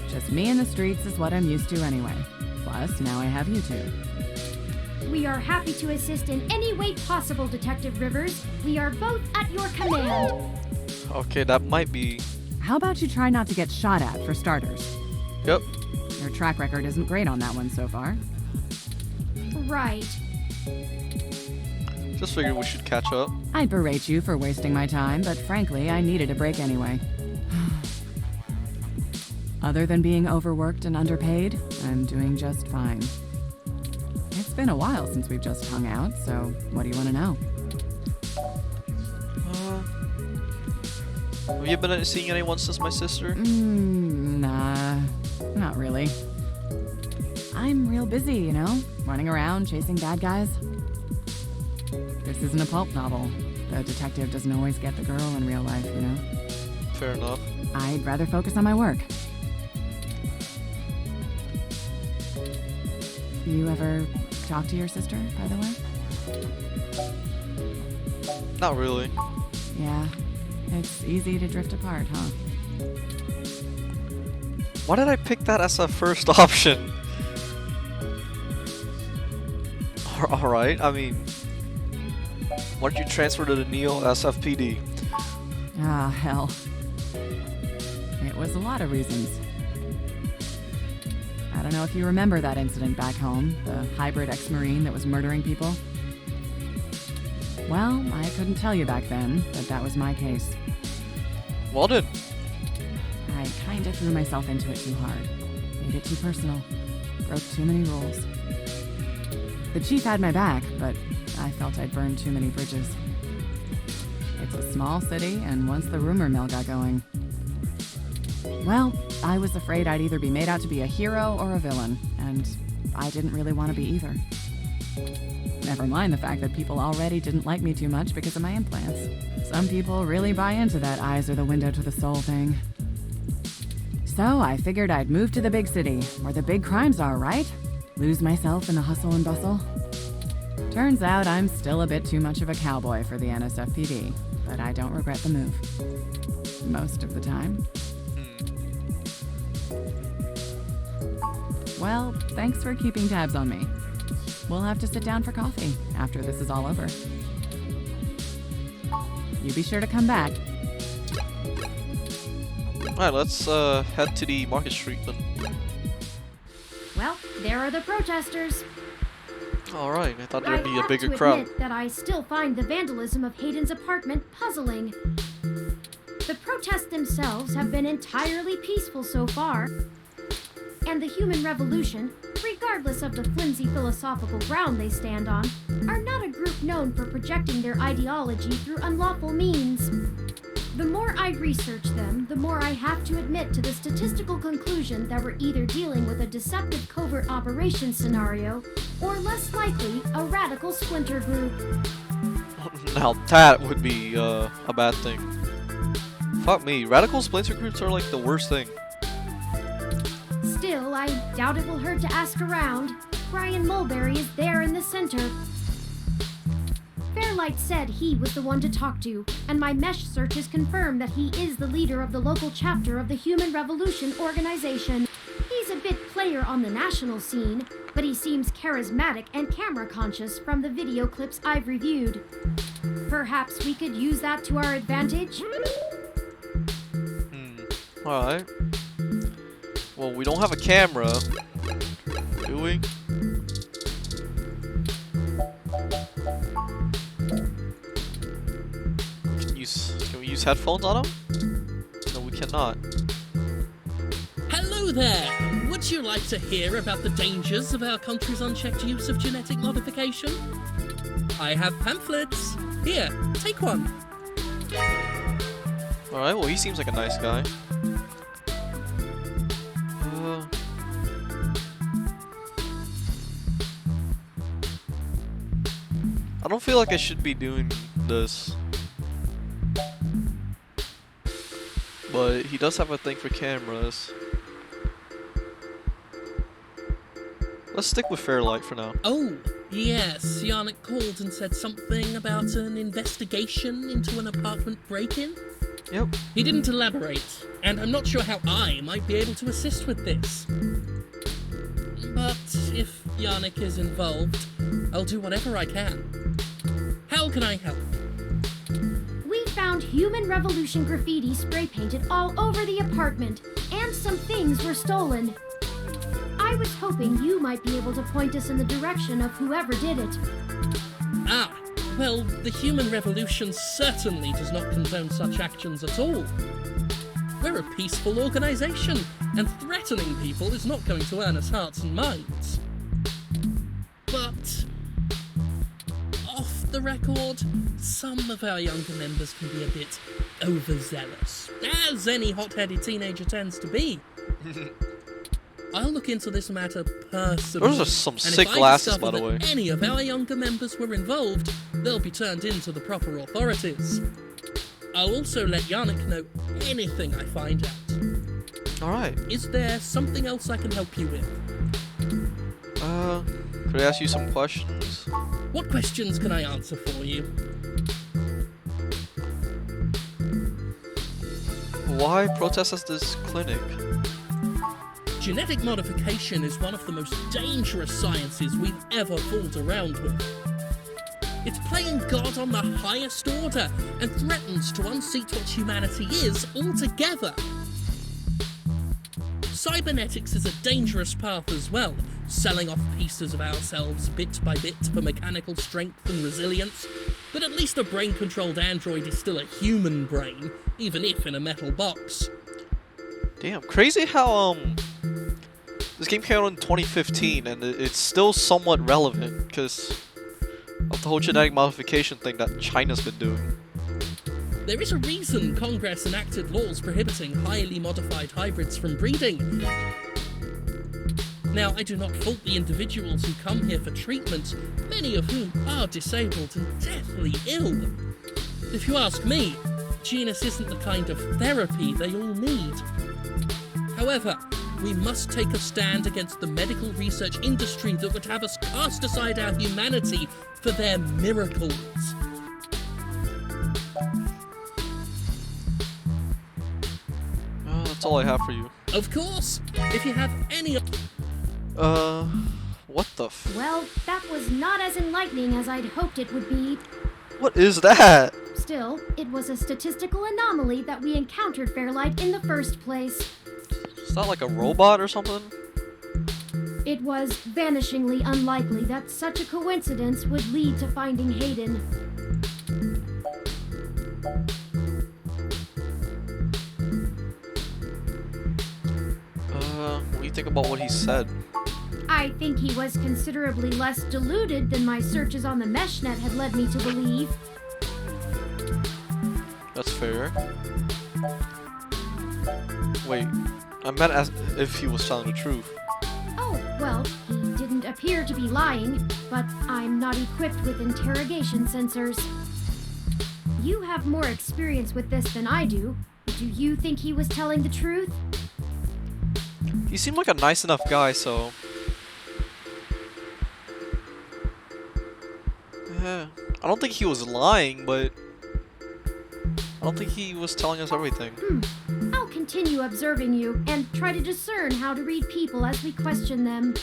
Just me in the streets is what I'm used to anyway. Plus, now I have you two. We are happy to assist in any way possible, Detective Rivers. We are both at your command. Okay, that might be... How about you try not to get shot at, for starters? Yep. Your track record isn't great on that one so far. Right. Just figured we should catch up. I'd berate you for wasting my time, but frankly, I needed a break anyway. Other than being overworked and underpaid, I'm doing just fine. It's been a while since we've just hung out, so what do you want to know? Have you been seeing anyone since my sister? Nah, not really. I'm real busy, you know? Running around, chasing bad guys. This isn't a pulp novel. The detective doesn't always get the girl in real life, you know? Fair enough. I'd rather focus on my work. You ever talk to your sister, by the way? Not really. Yeah. It's easy to drift apart, huh? Why did I pick that as a first option? Alright, I mean... Why did you transfer to the Neo SFPD? Ah, hell. It was a lot of reasons. I don't know if you remember that incident back home, the hybrid ex-Marine that was murdering people. Well, I couldn't tell you back then that that was my case. Well then. I kinda threw myself into it too hard. Made it too personal. Broke too many rules. The chief had my back, but I felt I'd burned too many bridges. It's a small city, and once the rumor mill got going... Well, I was afraid I'd either be made out to be a hero or a villain, and I didn't really want to be either. Never mind the fact that people already didn't like me too much because of my implants. Some people really buy into that eyes are the window to the soul thing. So I figured I'd move to the big city, where the big crimes are, right? Lose myself in the hustle and bustle. Turns out I'm still a bit too much of a cowboy for the NSFPD, but I don't regret the move. Most of the time. Well, thanks for keeping tabs on me. We'll have to sit down for coffee after this is all over. You be sure to come back. Alright, let's head to the Market Street then. Well, there are the protesters. Alright, I thought I there'd be a have bigger to crowd. admit that I still find the vandalism of Hayden's apartment puzzling. The protests themselves have been entirely peaceful so far, and the human revolution, regardless of the flimsy philosophical ground they stand on, are not a group known for projecting their ideology through unlawful means. The more I research them, the more I have to admit to the statistical conclusion that we're either dealing with a deceptive covert operations scenario, or less likely, a radical splinter group. Now that would be a bad thing. Fuck me, radical splinter groups are like the worst thing. Still, I doubt it will hurt to ask around. Brian Mulberry is there in the center. Fairlight said he was the one to talk to, and my mesh searches confirm that he is the leader of the local chapter of the Human Revolution organization. He's a bit player on the national scene, but he seems charismatic and camera conscious from the video clips I've reviewed. Perhaps we could use that to our advantage? Alright. Well, we don't have a camera, do we? Can we use headphones on them? No, we cannot. Hello there! Would you like to hear about the dangers of our country's unchecked use of genetic modification? I have pamphlets. Here, take one. Alright, well he seems like a nice guy. I don't feel like I should be doing this. But he does have a thing for cameras. Let's stick with Fairlight for now. Oh, yes, Yannick called and said something about an investigation into an apartment break-in? Yep. He didn't elaborate, and I'm not sure how I might be able to assist with this. But if Yannick is involved, I'll do whatever I can. How can I help? We found Human Revolution graffiti spray painted all over the apartment, and some things were stolen. I was hoping you might be able to point us in the direction of whoever did it. Ah, well, the Human Revolution certainly does not condone such actions at all. We're a peaceful organization, and threatening people is not going to earn us hearts and minds. But off the record, some of our younger members can be a bit overzealous, as any hot-headed teenager tends to be. I'll look into this matter personally. Those are some sick glasses, by the way. If any of our younger members were involved, they'll be turned in to the proper authorities. I'll also let Yannick know anything I find out. Alright. Is there something else I can help you with? Could I ask you some questions? What questions can I answer for you? Why protest at this clinic? Genetic modification is one of the most dangerous sciences we've ever fooled around with. It's playing God on the highest order and threatens to unseat what humanity is altogether. Cybernetics is a dangerous path as well, selling off pieces of ourselves bit by bit for mechanical strength and resilience. But at least a brain-controlled android is still a human brain, even if in a metal box. Damn, crazy how this game came out in 2015 and it's still somewhat relevant because of the whole genetic modification thing that China's been doing. There is a reason Congress enacted laws prohibiting highly modified hybrids from breeding. Now, I do not fault the individuals who come here for treatment, many of whom are disabled and deathly ill. If you ask me, genus isn't the kind of therapy they all need. However, we must take a stand against the medical research industry that would have us cast aside our humanity for their miracles. That's all I have for you. Of course! If you have any... What the f... Well, that was not as enlightening as I'd hoped it would be. What is that? Still, it was a statistical anomaly that we encountered Fairlight in the first place. It's not like a robot or something? It was vanishingly unlikely that such a coincidence would lead to finding Hayden. What do you think about what he said? I think he was considerably less deluded than my searches on the meshnet had led me to believe. That's fair. Wait, I meant as if he was telling the truth. Oh, well, he didn't appear to be lying, but I'm not equipped with interrogation sensors. You have more experience with this than I do. Do you think he was telling the truth? He seemed like a nice enough guy, so... Yeah, I don't think he was lying, but... I don't think he was telling us everything. I'll continue observing you and try to discern how to read people as we question them.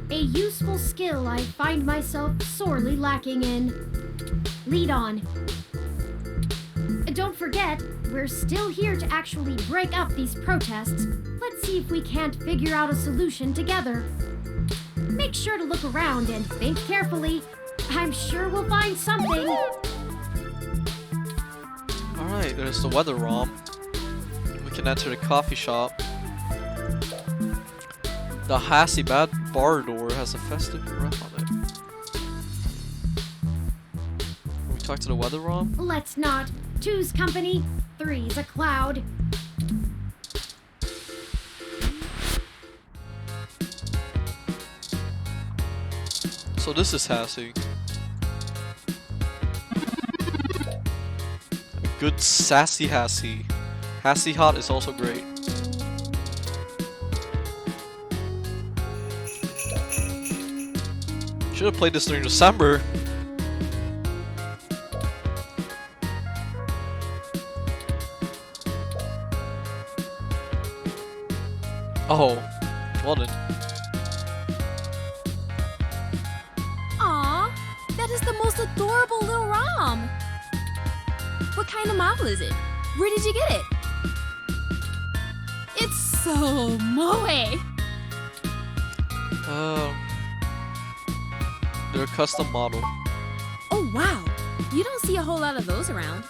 A useful skill I find myself sorely lacking in. Lead on. Don't forget, we're still here to actually break up these protests. Let's see if we can't figure out a solution together. Make sure to look around and think carefully. I'm sure we'll find something. Alright, there's the weather ROM. We can enter the coffee shop. The Hassie Bad bar door has a festive breath on it. Can we talk to the weather ROM? Let's not. 2's company, 3's a cloud. So this is Hassie. A good sassy Hassie. Hassie Hot is also great. Should have played this during December. Oh, well then. Aw, that is the most adorable little ROM. What kind of model is it? Where did you get it? It's so moe. They're a custom model. Oh wow, you don't see a whole lot of those around.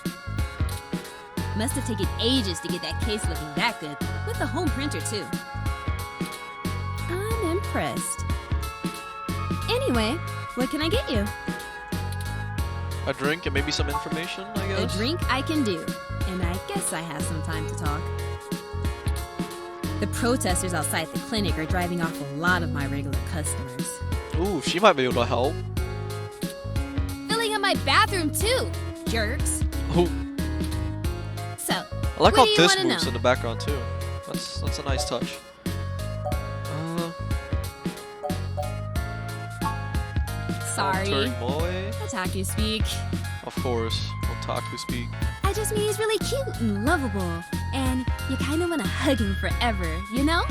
Must have taken ages to get that case looking that good, with the home printer too. I'm impressed. Anyway, what can I get you? A drink and maybe some information, I guess? A drink I can do, and I guess I have some time to talk. The protesters outside the clinic are driving off a lot of my regular customers. Ooh, she might be able to help. Filling up my bathroom too, jerks. Ooh. So, I like how what do you this wanna moves know? in the background too. That's a nice touch. Sorry. Moe. Otaku speak. Of course, otaku speak. I just mean he's really cute and lovable, and you kind of want to hug him forever, you know?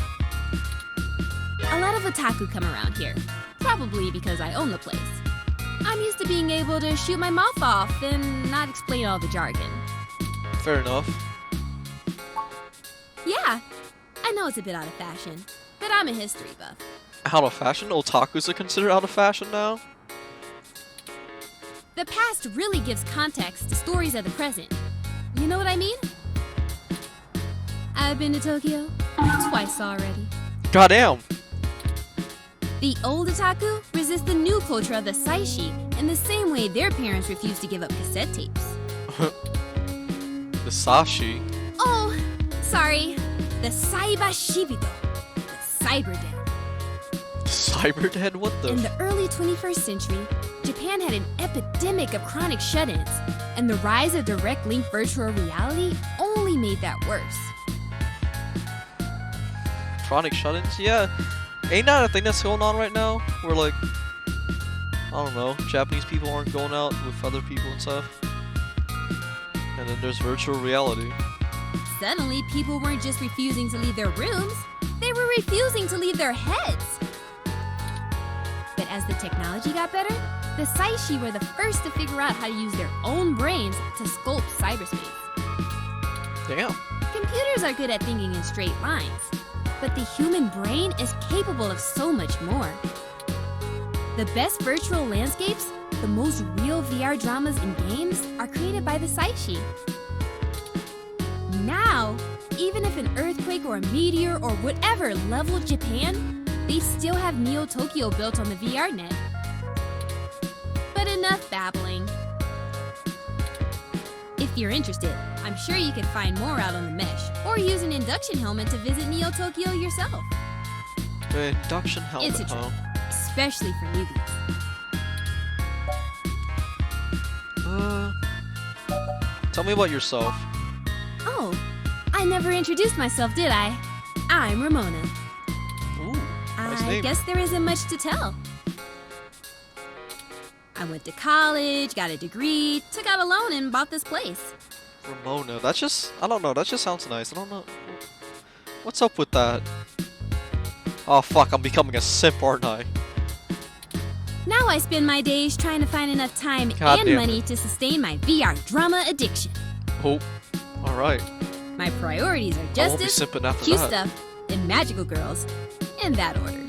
A lot of otaku come around here, probably because I own the place. I'm used to being able to shoot my mouth off and not explain all the jargon. Fair enough. Yeah, I know it's a bit out of fashion, but I'm a history buff. Out of fashion? Otakus are considered out of fashion now? The past really gives context to stories of the present. You know what I mean? I've been to Tokyo twice already. Goddamn! The old otaku resist the new culture of the saishi in the same way their parents refused to give up cassette tapes. The sashi. Oh, sorry. The Saiba Shibito. The Cyber Dead. Cyber Dead? What the? In the early 21st century, Japan had an epidemic of chronic shut-ins, and the rise of direct link virtual reality only made that worse. Chronic shut-ins? Yeah. Ain't that a thing that's going on right now? Where like, I don't know, Japanese people aren't going out with other people and stuff. And then there's virtual reality. Suddenly, people weren't just refusing to leave their rooms, they were refusing to leave their heads. But as the technology got better, the Saishi were the first to figure out how to use their own brains to sculpt cyberspace. Damn. Computers are good at thinking in straight lines, but the human brain is capable of so much more. The best virtual landscapes, the most real VR dramas and games, are created by the Saishi. Now, even if an earthquake or a meteor or whatever leveled Japan, they still have Neo Tokyo built on the VR net. But enough babbling. If you're interested, I'm sure you can find more out on the mesh, or use an induction helmet to visit Neo Tokyo yourself. The induction helmet, It's a trip, especially for newbies. Tell me about yourself. Oh, I never introduced myself, did I? I'm Ramona. Ooh, nice I name. guess there isn't much to tell. I went to college, got a degree, took out a loan, and bought this place. Ramona. That's just, I don't know, that just sounds nice. I don't know. What's up with that? Oh fuck, I'm becoming a simp, aren't I? Now I spend my days trying to find enough time God and damn money to sustain my VR drama addiction. Oh, alright. My priorities are won't be justice, simping after cute that. stuff, and magical girls, in that order.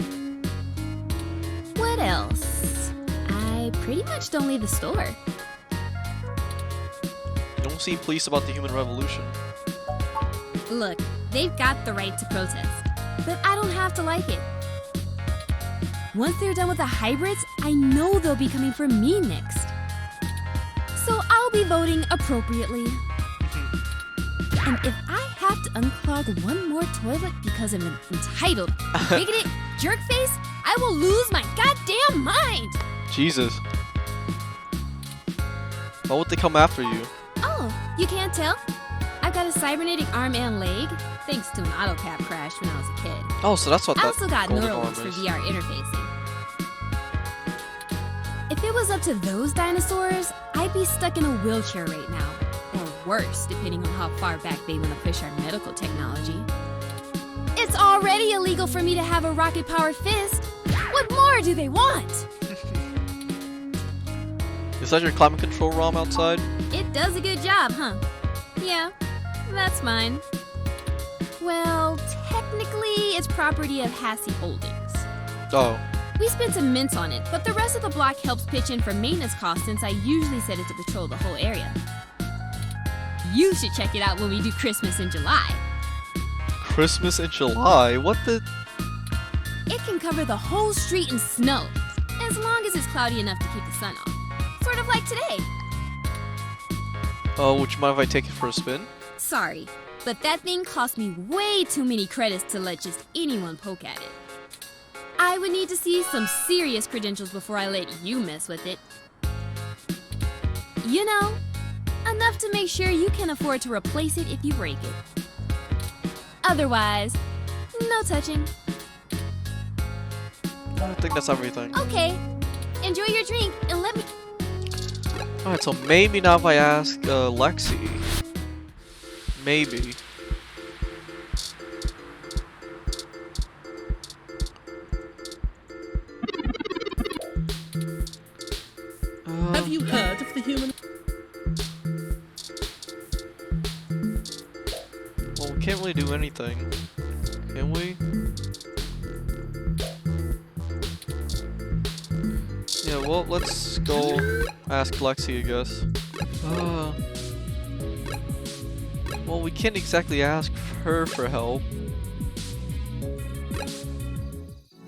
What else? I pretty much don't leave the store. You don't seem pleased about the human revolution. Look, they've got the right to protest, but I don't have to like it. Once they're done with the hybrids, I know they'll be coming for me next. So I'll be voting appropriately. And if I have to unclog one more toilet because of an entitled, bigoted jerkface, I will lose my goddamn mind! Jesus. Why would they come after you? Oh, you can't tell? I've got a cybernetic arm and leg, thanks to an AutoCAD crash when I was a kid. Oh, so that's what I that also got golden neural arm links for is. VR interfacing. If it was up to those dinosaurs, I'd be stuck in a wheelchair right now. Or worse, depending on how far back they want to push our medical technology. It's already illegal for me to have a rocket-powered fist. What more do they want? Is that your climate control ROM outside? It does a good job, huh? Yeah, that's mine. Well, technically, it's property of Hassie Holdings. Oh. We spent some mints on it, but the rest of the block helps pitch in for maintenance costs since I usually set it to patrol the whole area. You should check it out when we do Christmas in July. Christmas in July? What the? It can cover the whole street in snow, as long as it's cloudy enough to keep the sun off. Sort of like today. Oh, would you mind if I take it for a spin? Sorry, but that thing cost me way too many credits to let just anyone poke at it. I would need to see some serious credentials before I let you mess with it. You know, enough to make sure you can afford to replace it if you break it. Otherwise, no touching. I think that's everything. Okay, enjoy your drink and let me. Alright, so maybe now if I ask Lexi. Maybe. Have you heard of the human? Well, we can't really do anything. Can we? Yeah, well, let's go ask Lexi, I guess. Well, we can't exactly ask her for help.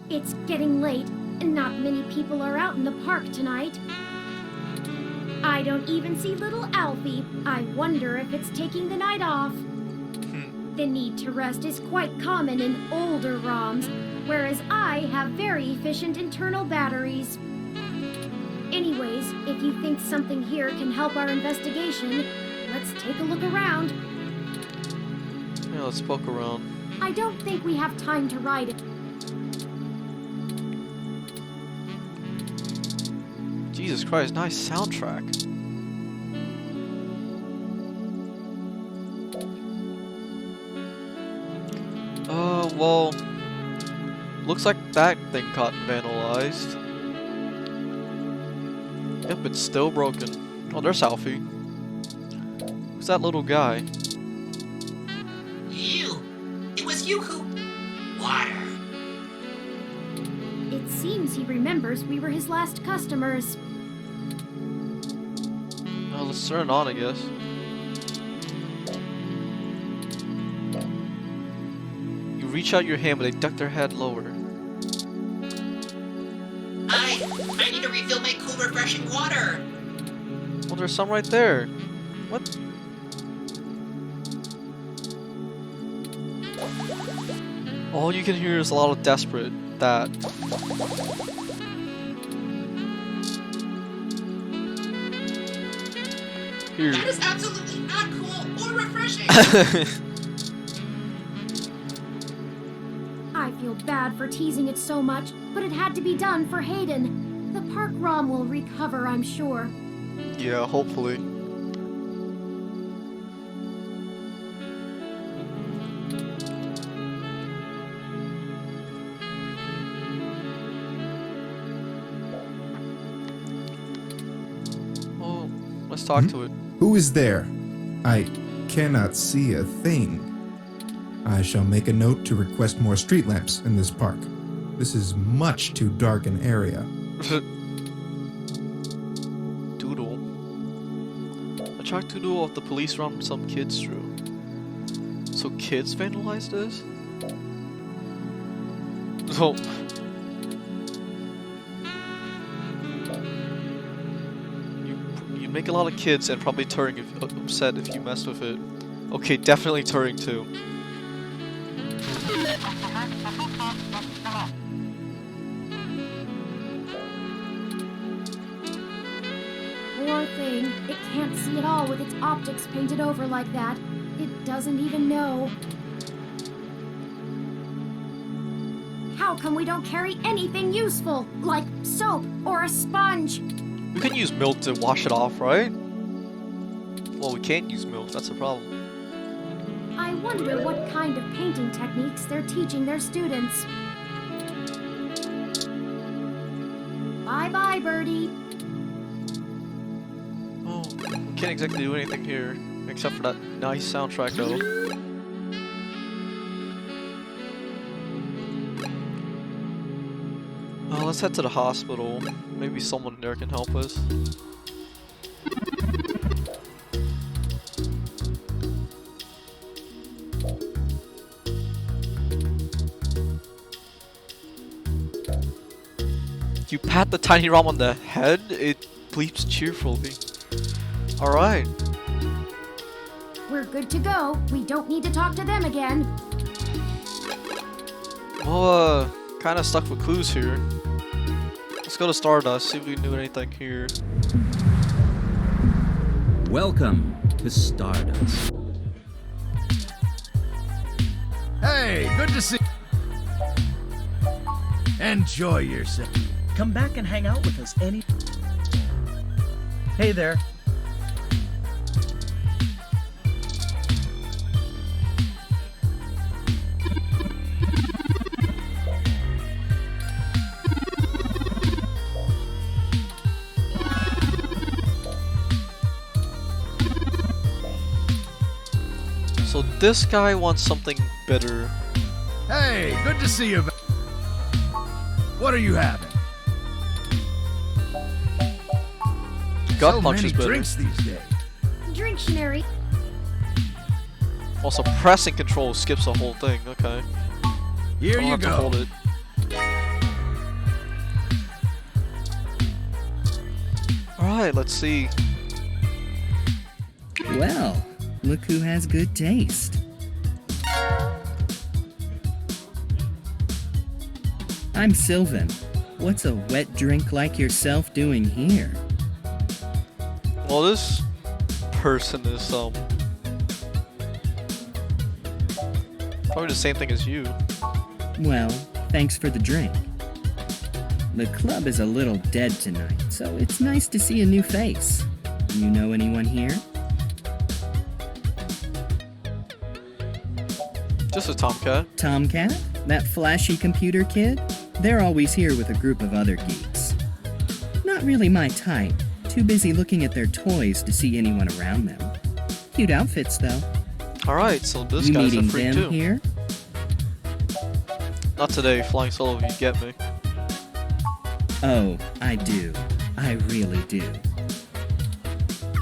It's getting late, and not many people are out in the park tonight. I don't even see little Alfie. I wonder if it's taking the night off. The need to rest is quite common in older ROMs, whereas I have very efficient internal batteries. Anyways, if you think something here can help our investigation, let's take a look around. Yeah, let's poke around. I don't think we have time to ride it. Jesus Christ, nice soundtrack. Well, looks like that thing got vandalized. Yep, it's still broken. Oh, there's Alfie. Who's that little guy? You! It was you who... Water. It seems he remembers we were his last customers. Oh, let's turn it on, I guess. You reach out your hand, but they duck their head lower. I need to refill my cool, refreshing water. Well, there's some right there. What? All you can hear is a lot of desperate. That. Here. That is absolutely not cool or refreshing. I feel bad for teasing it so much, but it had to be done for Hayden. The park ROM will recover, I'm sure. Yeah, hopefully. Oh, let's talk to it. Who is there? I cannot see a thing. I shall make a note to request more street lamps in this park. This is much too dark an area. Doodle. I tracked Doodle off the police around some kids drew. So kids vandalized this? Oh. You make a lot of kids and probably Turing upset if you mess with it. Okay, definitely Turing too. Poor thing. It can't see at all with its optics painted over like that. It doesn't even know. How come we don't carry anything useful, like soap or a sponge? We can use milk to wash it off, right? Well, we can't use milk, that's a problem. I wonder what kind of painting techniques they're teaching their students. Bye-bye, Birdie. Oh, we can't exactly do anything here, except for that nice soundtrack though. Let's head to the hospital. Maybe someone there can help us. You pat the tiny ROM on the head, it bleeps cheerfully. Alright. We're good to go. We don't need to talk to them again. Well, kinda stuck with clues here. Let's go to Stardust, see if we can do anything here. Welcome to Stardust. Hey, good to see you. Enjoy yourself. Come back and hang out with us any... Hey there. So this guy wants something better. Hey, good to see you. What are you having? Gut So punch many is better. drinks these days. Dictionary. Also, pressing control skips the whole thing. Okay. Here I'll you have to go. hold it. Alright, let's see. Well, look who has good taste. I'm Sylvan. What's a wet drink like yourself doing here? Well, this person is, probably the same thing as you. Well, thanks for the drink. The club is a little dead tonight, so it's nice to see a new face. You know anyone here? Just a Tomcat. Tomcat? That flashy computer kid? They're always here with a group of other geeks. Not really my type. Too busy looking at their toys to see anyone around them. Cute outfits, though. Alright, so this You guy's a meeting freak them too. here? Not today, flying solo if you get me. Oh, I do. I really do.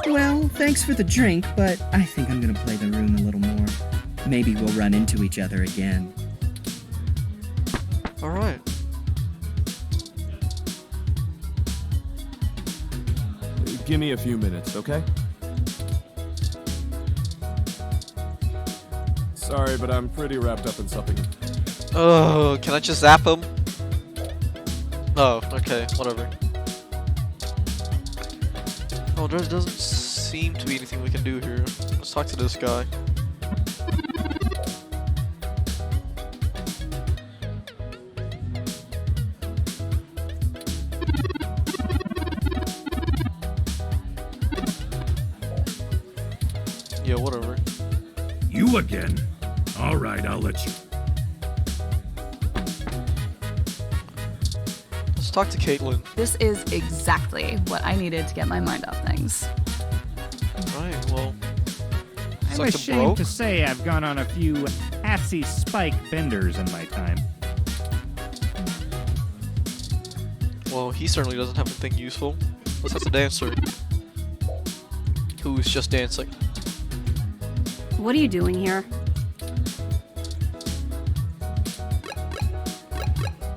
Well, thanks for the drink, but I think I'm gonna play the room a little more. Maybe we'll run into each other again. Alright. Give me a few minutes, okay? Sorry, but I'm pretty wrapped up in something. Oh, can I just zap him? Oh, okay, whatever. Oh, there doesn't seem to be anything we can do here. Let's talk to this guy. Yeah, whatever. You again? Alright, I'll let you. Let's talk to Caitlin. This is exactly what I needed to get my mind off things. Right, well. I'm like the ashamed broke. to say I've gone on a few assy spike benders in my time. Well, he certainly doesn't have anything useful. Let's have the dancer. Who's just dancing. What are you doing here?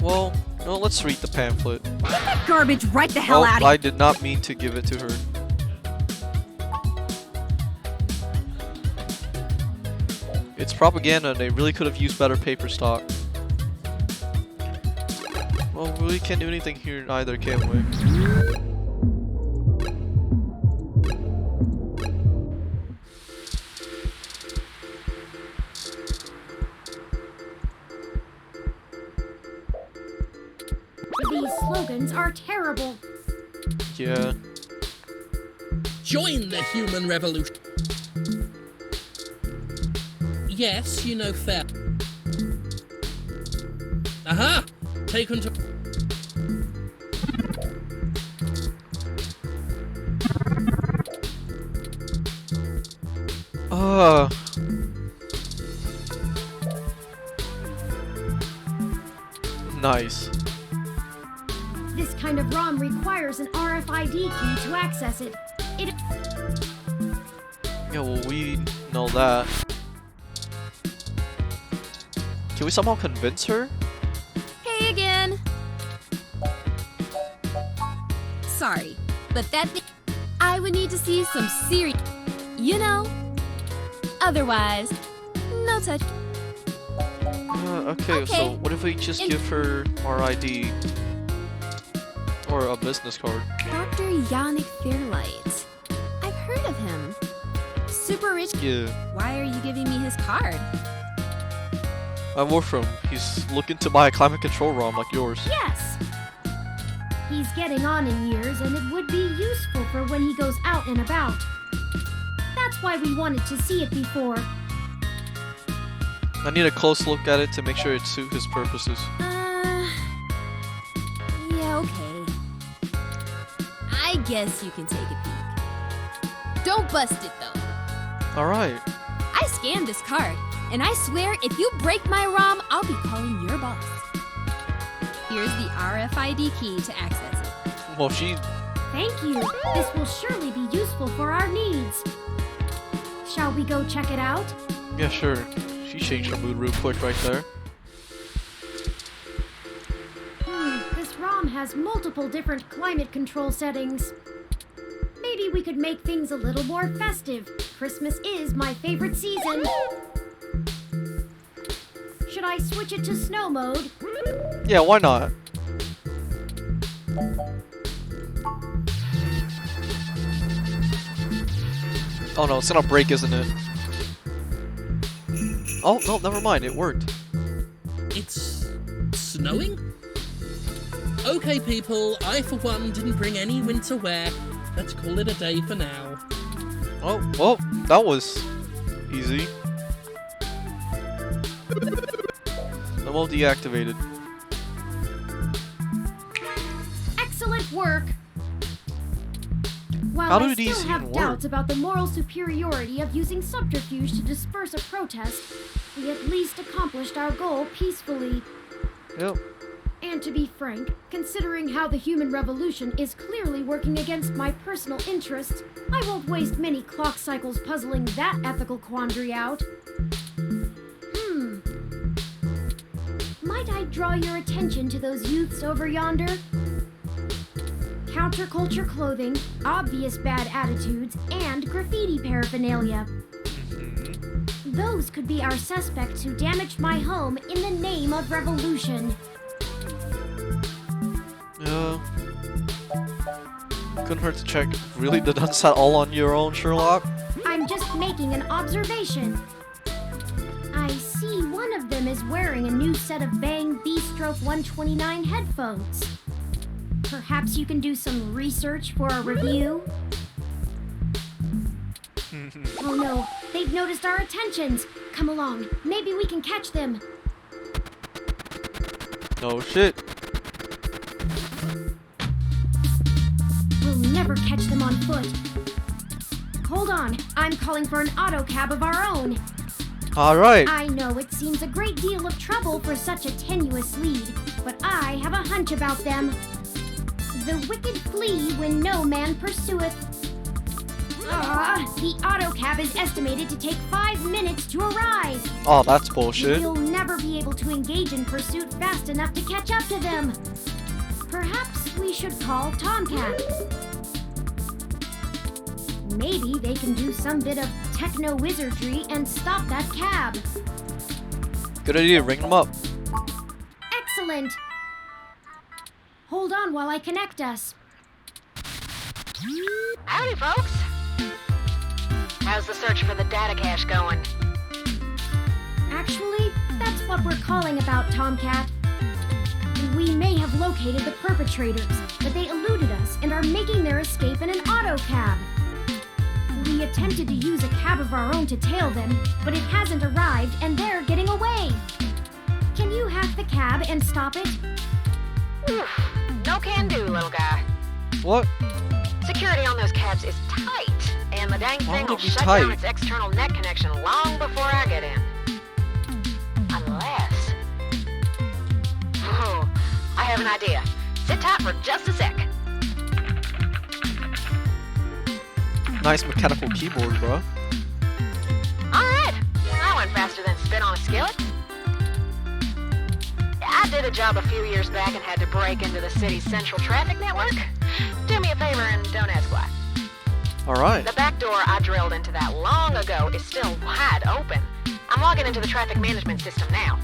Well, no, let's read the pamphlet. Get that garbage right the hell Oh, out of I here! did not mean to give it to her. It's propaganda and they really could have used better paper stock. Well, we can't do anything here either, can we? These slogans are terrible. Yeah. Join the human revolution. Yes, you know fair. Aha! Take control. Nice. This kind of ROM requires an RFID key to access it. Yeah, well, we know that. Can we somehow convince her? Hey again. Sorry, but that thing, I would need to see some serious, you know. Otherwise, no touch. Okay, so Okay. what if we just give her our ID? Or a business card? Dr. Yannick Fairlight. I've heard of him. Super rich. Yeah. Why are you giving me his card? I work for him. He's looking to buy a climate control ROM like yours. Yes. He's getting on in years, and it would be useful for when he goes out and about. That's why we wanted to see it before. I need a close look at it to make sure it suits his purposes. Yeah, okay. I guess you can take a peek. Don't bust it, though. Alright. I scanned this card, and I swear if you break my ROM, I'll be calling your boss. Here's the RFID key to access it. Well, she... Thank you. This will surely be useful for our needs. Shall we go check it out? Yeah, sure. She changed her mood real quick right there. This ROM has multiple different climate control settings. Maybe we could make things a little more festive. Christmas is my favorite season. Should I switch it to snow mode? Yeah, why not? Oh no, it's gonna break, isn't it? Oh, no, never mind, it worked. It's snowing? Okay, people, I for one didn't bring any winter wear. Let's call it a day for now. Oh, well, that was easy. Ammo deactivated. Excellent work! While How do I these still have even doubts work? about the moral superiority of using subterfuge to disperse a protest, we at least accomplished our goal peacefully. Yep. And to be frank, considering how the human revolution is clearly working against my personal interests, I won't waste many clock cycles puzzling that ethical quandary out. Might I draw your attention to those youths over yonder? Counterculture clothing, obvious bad attitudes, and graffiti paraphernalia. Those could be our suspects who damaged my home in the name of revolution. Yeah. Couldn't hurt to check. Really, did that all on your own, Sherlock? I'm just making an observation. I see one of them is wearing a new set of Bang B-Stroke 129 headphones. Perhaps you can do some research for a review? Oh no, they've noticed our attentions. Come along, maybe we can catch them. No shit. We'll never catch them on foot. Hold on, I'm calling for an auto cab of our own. Alright. I know it seems a great deal of trouble for such a tenuous lead, but I have a hunch about them. The wicked flee when no man pursueth. The autocab is estimated to take 5 minutes to arrive. Oh, that's bullshit. You'll never be able to engage in pursuit fast enough to catch up to them. Perhaps we should call Tomcat. Maybe they can do some bit of techno-wizardry and stop that cab. Good idea, ring them up. Excellent. Hold on while I connect us. Howdy, folks. How's the search for the data cache going? Actually, that's what we're calling about, Tomcat. We may have located the perpetrators, but they eluded us and are making their escape in an auto cab. We attempted to use a cab of our own to tail them, but it hasn't arrived and they're getting away. Can you hack the cab and stop it? No can do, little guy. What? Security on those cabs is tight, and the dang Why thing would will it be shut tight? down its external net connection long before I get in. Unless... Oh, I have an idea. Sit tight for just a sec. Nice mechanical keyboard, bro. Alright, that went faster than spit on a skillet. I did a job a few years back and had to break into the city's central traffic network. Do me a favor and don't ask why. Alright. The back door I drilled into that long ago is still wide open. I'm logging into the traffic management system now.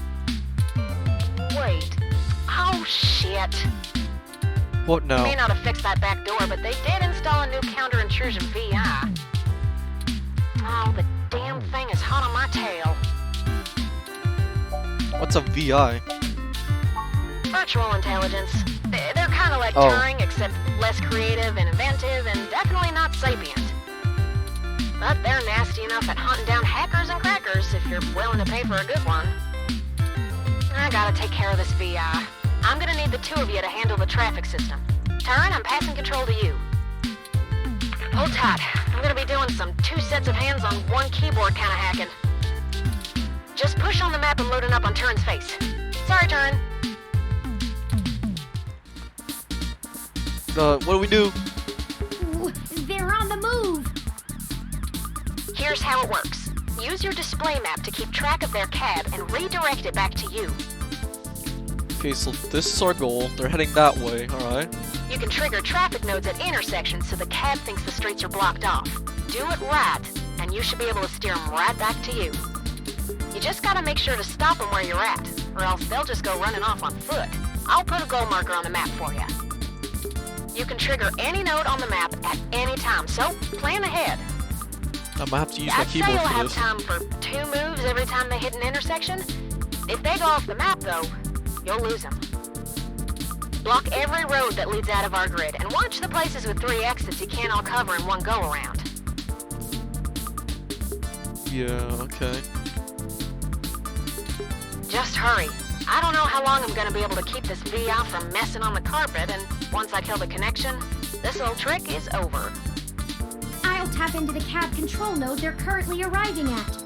Wait. Oh, shit. What now? May not have fixed that back door, but they did install a new counter-intrusion VI. Oh, the damn thing is hot on my tail. What's a VI? Virtual intelligence. They're kind Kinda like Oh. Turing, except less creative and inventive, and definitely not sapient. But they're nasty enough at hunting down hackers and crackers if you're willing to pay for a good one. I gotta take care of this VI. I'm gonna need the two of you to handle the traffic system. Turing, I'm passing control to you. Hold tight. I'm gonna be doing some 2 sets of hands on 1 keyboard kinda hacking. Just push on the map and loading up on Turin's face. Sorry, Turin. What do we do? Ooh, they're on the move. Here's how it works. Use your display map to keep track of their cab and redirect it back to you. Okay, so this is our goal. They're heading that way, alright. You can trigger traffic nodes at intersections so the cab thinks the streets are blocked off. Do it right, and you should be able to steer them right back to you. You just gotta make sure to stop them where you're at, or else they'll just go running off on foot. I'll put a goal marker on the map for you. You can trigger any node on the map at any time, so plan ahead. I'm gonna have to use my I'd say keyboard you'll for have this. time for 2 moves every time they hit an intersection. If they go off the map, though, you'll lose them. Block every road that leads out of our grid, and watch the places with 3 exits you can't all cover in one go-around. Yeah, okay. Just hurry. I don't know how long I'm gonna be able to keep this VI from messing on the carpet, and once I kill the connection, this old trick is over. I'll tap into the cab control node they're currently arriving at.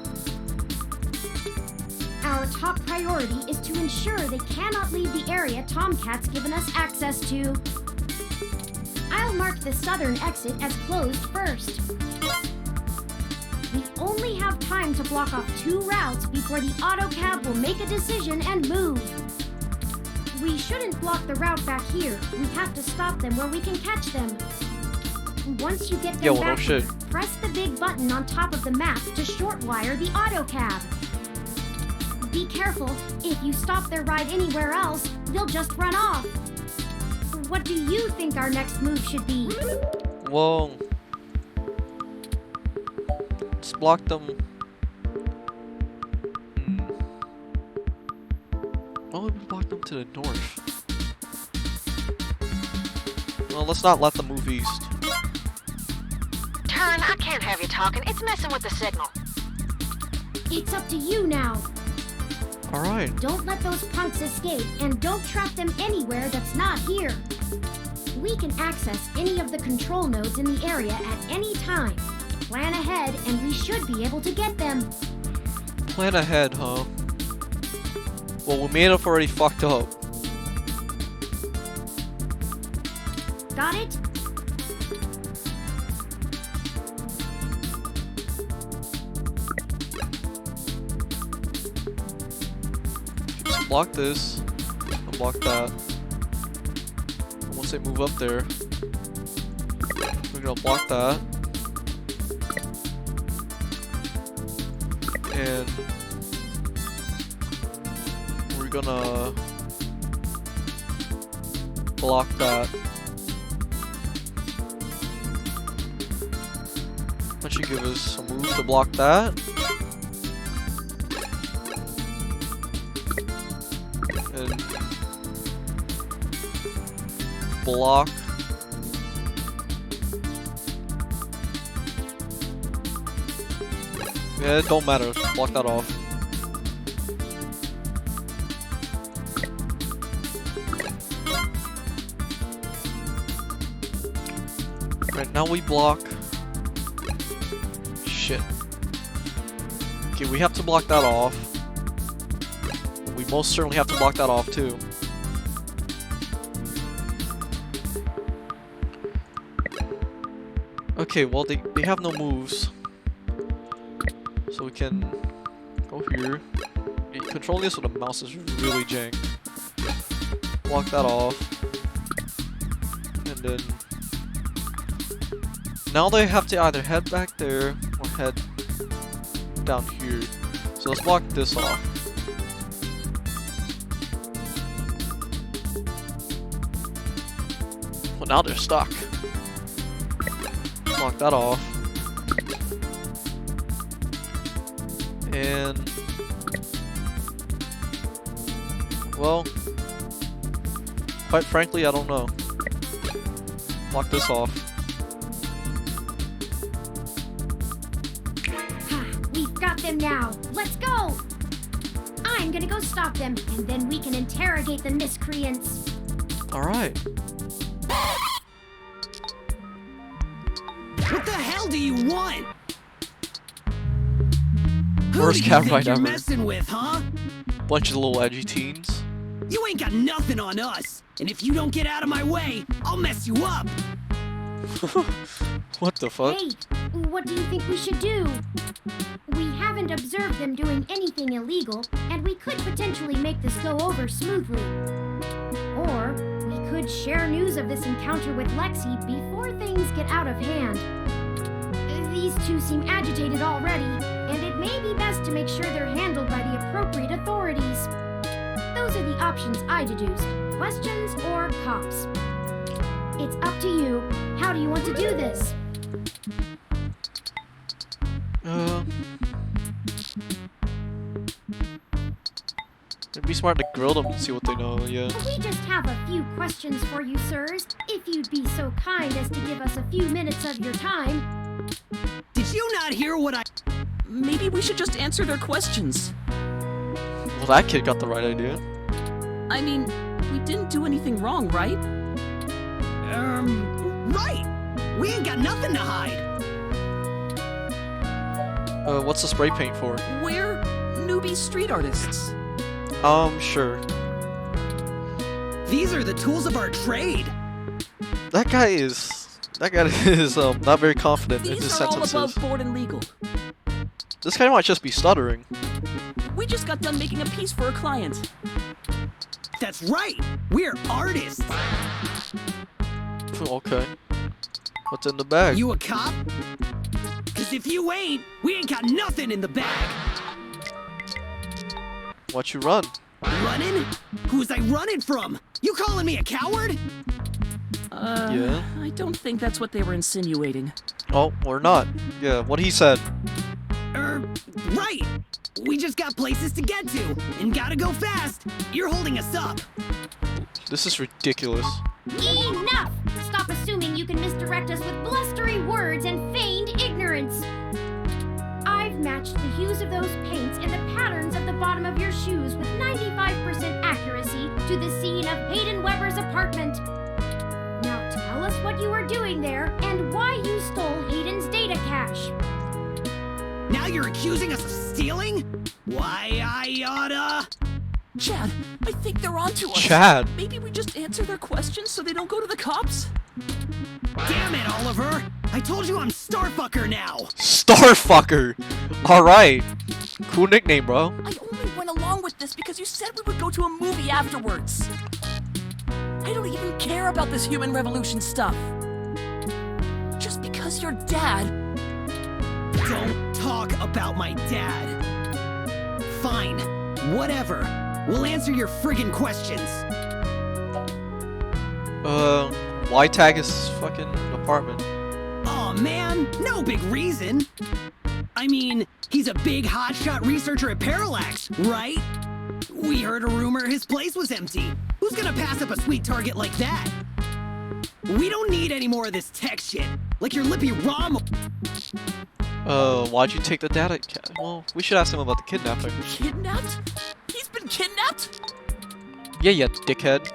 Our top priority is to ensure they cannot leave the area Tomcat's given us access to. I'll mark the southern exit as closed first. We only have time to block off 2 routes before the autocab will make a decision and move. We shouldn't block the route back here. We have to stop them where we can catch them. Once you get them Yo, no back, shit. press the big button on top of the map to shortwire the autocab. Be careful. If you stop their ride anywhere else, they'll just run off. What do you think our next move should be? Whoa. Just block them. Why would we block them to the north? Well, let's not let them move east. Turn, I can't have you talking. It's messing with the signal. It's up to you now. Alright. Don't let those punks escape, and don't trap them anywhere that's not here. We can access any of the control nodes in the area at any time. Plan ahead, and we should be able to get them. Plan ahead, huh? Well, we may have already fucked up. Got it? Just block this, and block that. And once they move up there, we're gonna block that. And we're gonna block that. That should give us a move to block that. And block yeah, it don't matter. Block that off. Right, now we block. Shit. Okay, we have to block that off. We most certainly have to block that off too. Okay, well they have no moves. So we can go here. Controlling this with a mouse is really jank. Block that off. And then now they have to either head back there or head down here. So let's block this off. Well, now they're stuck. Block that off. And well, quite frankly, I don't know. Lock this off. We've got them now. Let's go! I'm gonna go stop them, and then we can interrogate the miscreants. Alright. What the hell do you want? Worst cat fight you're ever. messing with, huh? Bunch of little edgy teens. You ain't got nothing on us. And if you don't get out of my way, I'll mess you up. What the fuck? Hey, what do you think we should do? We haven't observed them doing anything illegal, and we could potentially make this go over smoothly. Or we could share news of this encounter with Lexi before things get out of hand. These two seem agitated already, and it may be best to make sure they're handled by the appropriate authorities. Those are the options I deduced. Questions or cops? It's up to you. How do you want to do this? It'd be smart to grill them and see what they know, yeah. We just have a few questions for you, sirs. If you'd be so kind as to give us a few minutes of your time. Did you not hear what I... Maybe we should just answer their questions. Well, that kid got the right idea. I mean, we didn't do anything wrong, right? Right! We ain't got nothing to hide! What's the spray paint for? We're newbie street artists. Sure. These are the tools of our trade! That guy is not very confident in his These are all sentences. above board and legal. This guy might just be stuttering. We just got done making a piece for a client. That's right! We're artists! Okay. What's in the bag? You a cop? Cause if you ain't, we ain't got nothing in the bag! What you run? Running? Who's I running from? You calling me a coward? Yeah. I don't think that's what they were insinuating. Oh, or not. Yeah, what he said. Right! We just got places to get to, and gotta go fast! You're holding us up! This is ridiculous. Enough! Stop assuming you can misdirect us with blustery words and feigned ignorance. I've matched the hues of those paints and the patterns of the bottom of your shoes with 95% accuracy to the scene of Hayden Weber's apartment. Now tell us what you were doing there and why you stole Hayden's data cache. Now you're accusing us of stealing? Why, I oughta... Chad, I think they're onto us. Chad. Maybe we just answer their questions so they don't go to the cops? Damn it, Oliver! I told you I'm Starfucker now! Starfucker! Alright. Cool nickname, bro. I only went along with this because you said we would go to a movie afterwards. I don't even care about this human revolution stuff. Just because your dad... Don't talk about my dad. Fine. Whatever. We'll answer your friggin' questions. Why tag his fucking apartment? Aw, man, no big reason. I mean, he's a big hotshot researcher at Parallax, right? We heard a rumor his place was empty. Who's gonna pass up a sweet target like that? We don't need any more of this tech shit, like your lippy ROM. Why'd you take the data? Well, we should ask him about the kidnapping. Kidnapped? He's been kidnapped? Yeah, dickhead.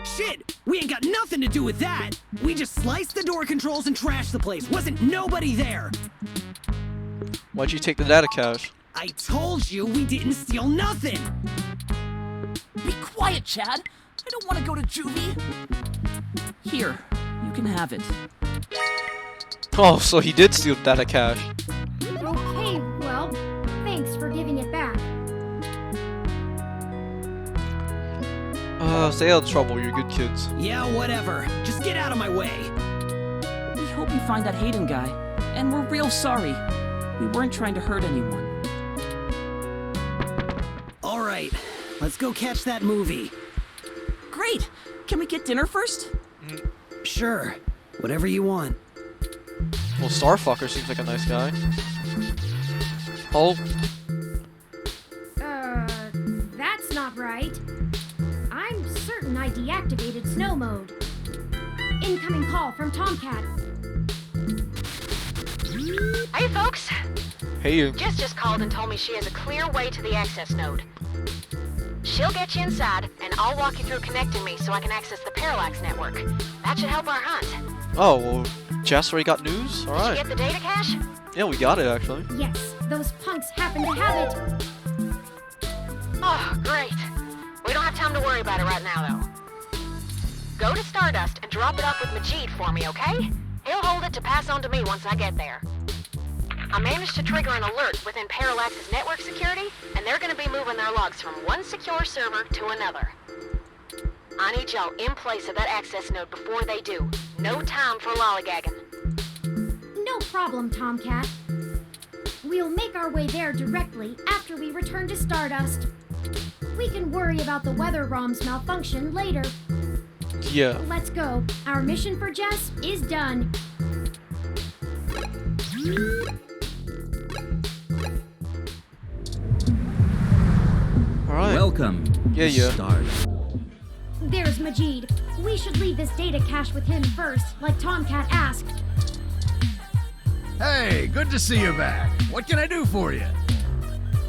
Shit! We ain't got nothing to do with that! We just sliced the door controls and trashed the place. Wasn't nobody there! Why'd you take the data cache? I told you we didn't steal nothing! Be quiet, Chad! I don't want to go to juvie! Here, you can have it. Oh, so he did steal the data cache. Okay, well, thanks for giving it back. Stay out of trouble, you're good kids. Yeah, whatever. Just get out of my way. We hope you find that Hayden guy. And we're real sorry. We weren't trying to hurt anyone. Alright, let's go catch that movie. Great! Can we get dinner first? Sure. Whatever you want. Well, Starfucker seems like a nice guy. Oh. That's not right. I'm certain I deactivated snow mode. Incoming call from Tomcat. Hey, folks. Hey. Jess just called and told me she has a clear way to the access node. She'll get you inside, and I'll walk you through connecting me so I can access the Parallax network. That should help our hunt. Oh, well, Jess already got news? Did Alright. you get the data cache? Yeah, we got it, actually. Yes, those punks happen to have it. Oh, great. We don't have time to worry about it right now, though. Go to Stardust and drop it off with Majid for me, okay? He'll hold it to pass on to me once I get there. I managed to trigger an alert within Parallax's network security, and they're going to be moving their logs from one secure server to another. I need y'all in place of that access node before they do. No time for lollygagging. No problem, Tomcat. We'll make our way there directly after we return to Stardust. We can worry about the weather ROM's malfunction later. Yeah. Let's go. Our mission for Jess is done. Alright. Welcome. Yeah, to yeah. Stardust. There's Majid. We should leave this data cache with him first, like Tomcat asked. Hey, good to see you back. What can I do for you?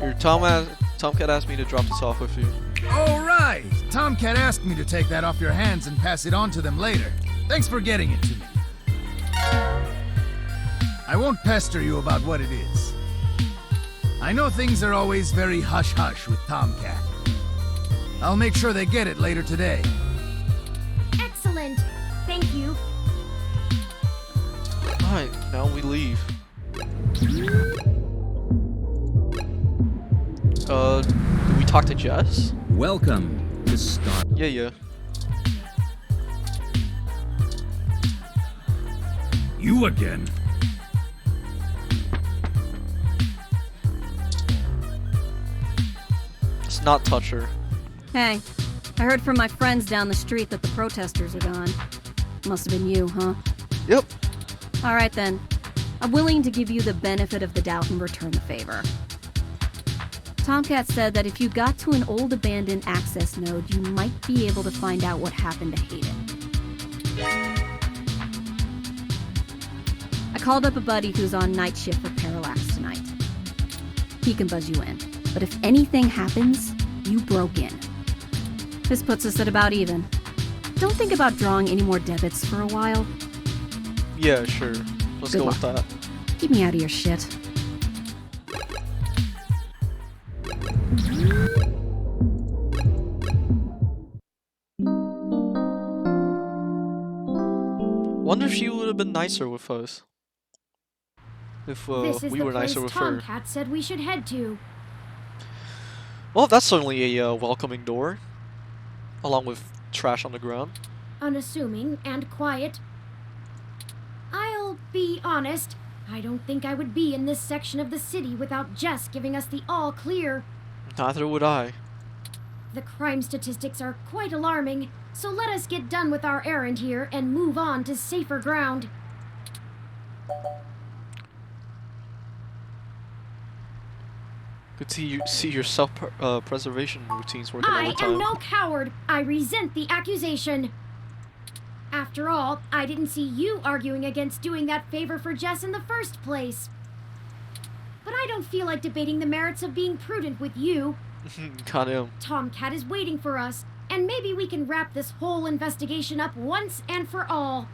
Your Tomcat asked me to drop this off with you. Oh, right. Tomcat asked me to take that off your hands and pass it on to them later. Thanks for getting it to me. I won't pester you about what it is. I know things are always very hush-hush with Tomcat. I'll make sure they get it later today. Excellent. Thank you. Alright, now we leave. Do we talk to Jess? Welcome to Stardust. Yeah, yeah. You again? Let's not touch her. Hey, I heard from my friends down the street that the protesters are gone. Must have been you, huh? Yep. All right then. I'm willing to give you the benefit of the doubt and return the favor. Tomcat said that if you got to an old abandoned access node, you might be able to find out what happened to Hayden. I called up a buddy who's on night shift for Parallax tonight. He can buzz you in, but if anything happens, you broke in. This puts us at about even. Don't think about drawing any more debits for a while. Yeah, sure. Let's Good go luck. with that. Keep me out of your shit. Wonder if she would have been nicer with us. If This is we the were place nicer with her. Tomcat said we should head to. Well, that's certainly a welcoming door. Along with trash on the ground. Unassuming and quiet. I'll be honest, I don't think I would be in this section of the city without Jess giving us the all clear. Neither would I. The crime statistics are quite alarming, so let us get done with our errand here and move on to safer ground. Good to see your self-preservation routines working I overtime. am no coward. I resent the accusation. After all, I didn't see you arguing against doing that favor for Jess in the first place. But I don't feel like debating the merits of being prudent with you. Got him. Tomcat is waiting for us, and maybe we can wrap this whole investigation up once and for all.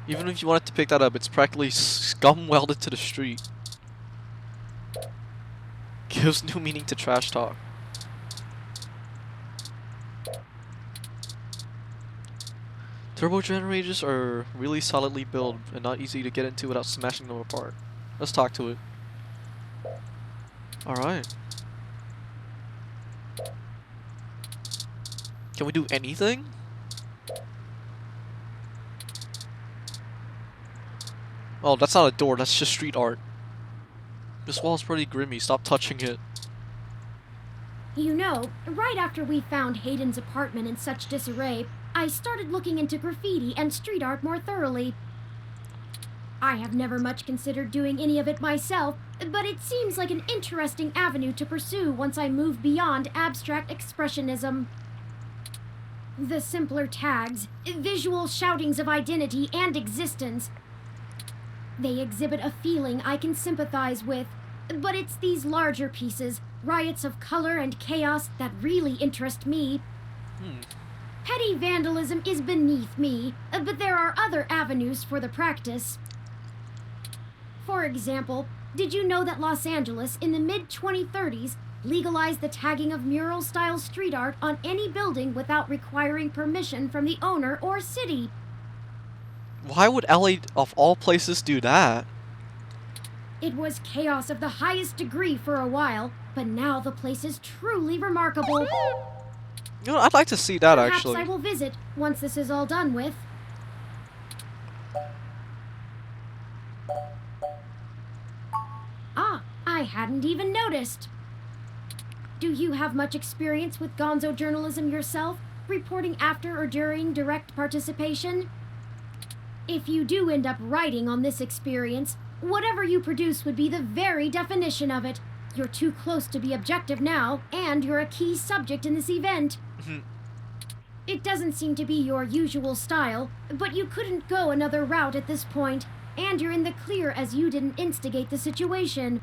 Even if you wanted to pick that up, it's practically scum welded to the street. Gives new meaning to trash talk. Turbo generators are really solidly built and not easy to get into without smashing them apart. Let's talk to it. Alright. Can we do anything? Oh, that's not a door, that's just street art. This wall's pretty grimy, stop touching it. You know, right after we found Hayden's apartment in such disarray, I started looking into graffiti and street art more thoroughly. I have never much considered doing any of it myself, but it seems like an interesting avenue to pursue once I move beyond abstract expressionism. The simpler tags, visual shoutings of identity and existence. They exhibit a feeling I can sympathize with, but it's these larger pieces, riots of color and chaos, that really interest me. Petty vandalism is beneath me, but there are other avenues for the practice. For example, did you know that Los Angeles in the mid-2030s legalized the tagging of mural-style street art on any building without requiring permission from the owner or city? Why would LA, of all places, do that? It was chaos of the highest degree for a while, but now the place is truly remarkable. You know, I'd like to see that, Perhaps actually. I will visit once this is all done with. Ah, I hadn't even noticed. Do you have much experience with gonzo journalism yourself, reporting after or during direct participation? If you do end up writing on this experience, whatever you produce would be the very definition of it. You're too close to be objective now, and you're a key subject in this event. It doesn't seem to be your usual style, but you couldn't go another route at this point, and you're in the clear as you didn't instigate the situation.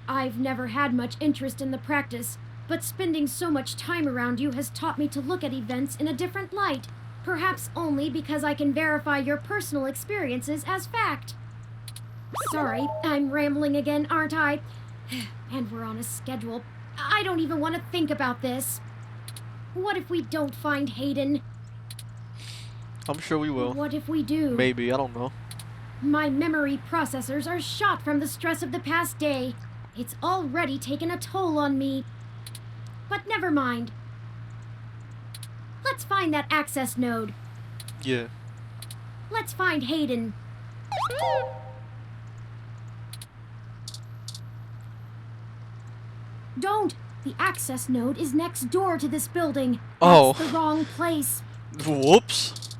I've never had much interest in the practice, but spending so much time around you has taught me to look at events in a different light, perhaps only because I can verify your personal experiences as fact. Sorry, I'm rambling again, aren't I? And we're on a schedule. I don't even want to think about this. What if we don't find Hayden? I'm sure we will. What if we do? Maybe, I don't know. My memory processors are shot from the stress of the past day. It's already taken a toll on me. But never mind. Let's find that access node. Yeah. Let's find Hayden. Don't! The access node is next door to this building. Oh. That's the wrong place. Whoops.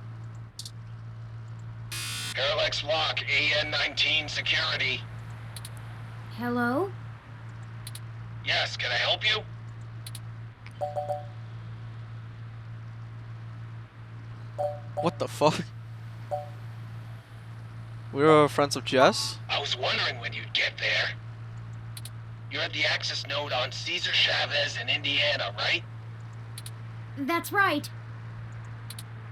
Parallax Walk, AN-19 security. Hello? Yes, can I help you? What the fuck? We're friends of Jess? I was wondering when you'd get there. You're at the access node on Cesar Chavez in Indiana, right? That's right.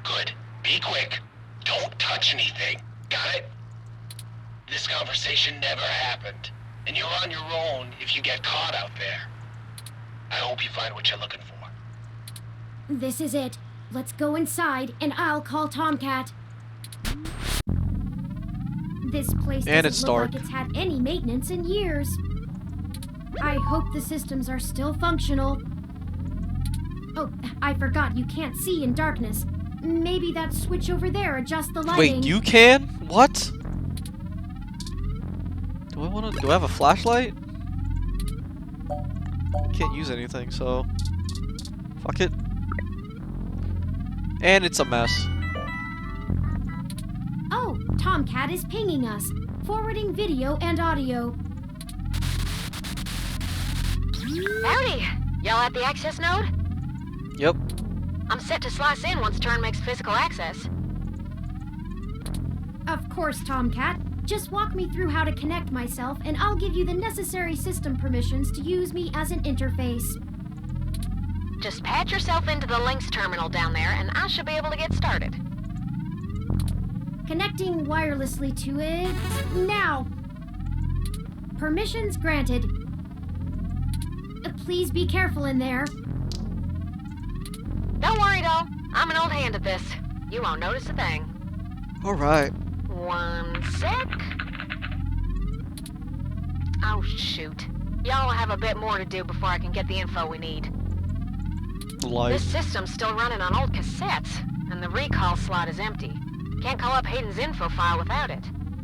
Good. Be quick. Don't touch anything. Got it? This conversation never happened, and you're on your own if you get caught out there. I hope you find what you're looking for. This is it. Let's go inside, and I'll call Tomcat. This place And doesn't it's look dark. like it's had any maintenance in years. I hope the systems are still functional. Oh, I forgot you can't see in darkness. Maybe that switch over there adjusts the lighting. Wait, you can? What? Do I have a flashlight? Can't use anything, so fuck it. And it's a mess. Oh, Tomcat is pinging us, forwarding video and audio. Howdy! Y'all at the access node? Yep. I'm set to slice in once Turn makes physical access. Of course, Tomcat. Just walk me through how to connect myself, and I'll give you the necessary system permissions to use me as an interface. Just patch yourself into the links terminal down there, and I should be able to get started. Connecting wirelessly to it now. Permissions granted. Please be careful in there. Don't worry, doll. I'm an old hand at this. You won't notice a thing. Alright. One sec. Oh, shoot. Y'all have a bit more to do before I can get the info we need. This system's still running on old cassettes, and the recall slot is empty. Can't call up Hayden's info file without it.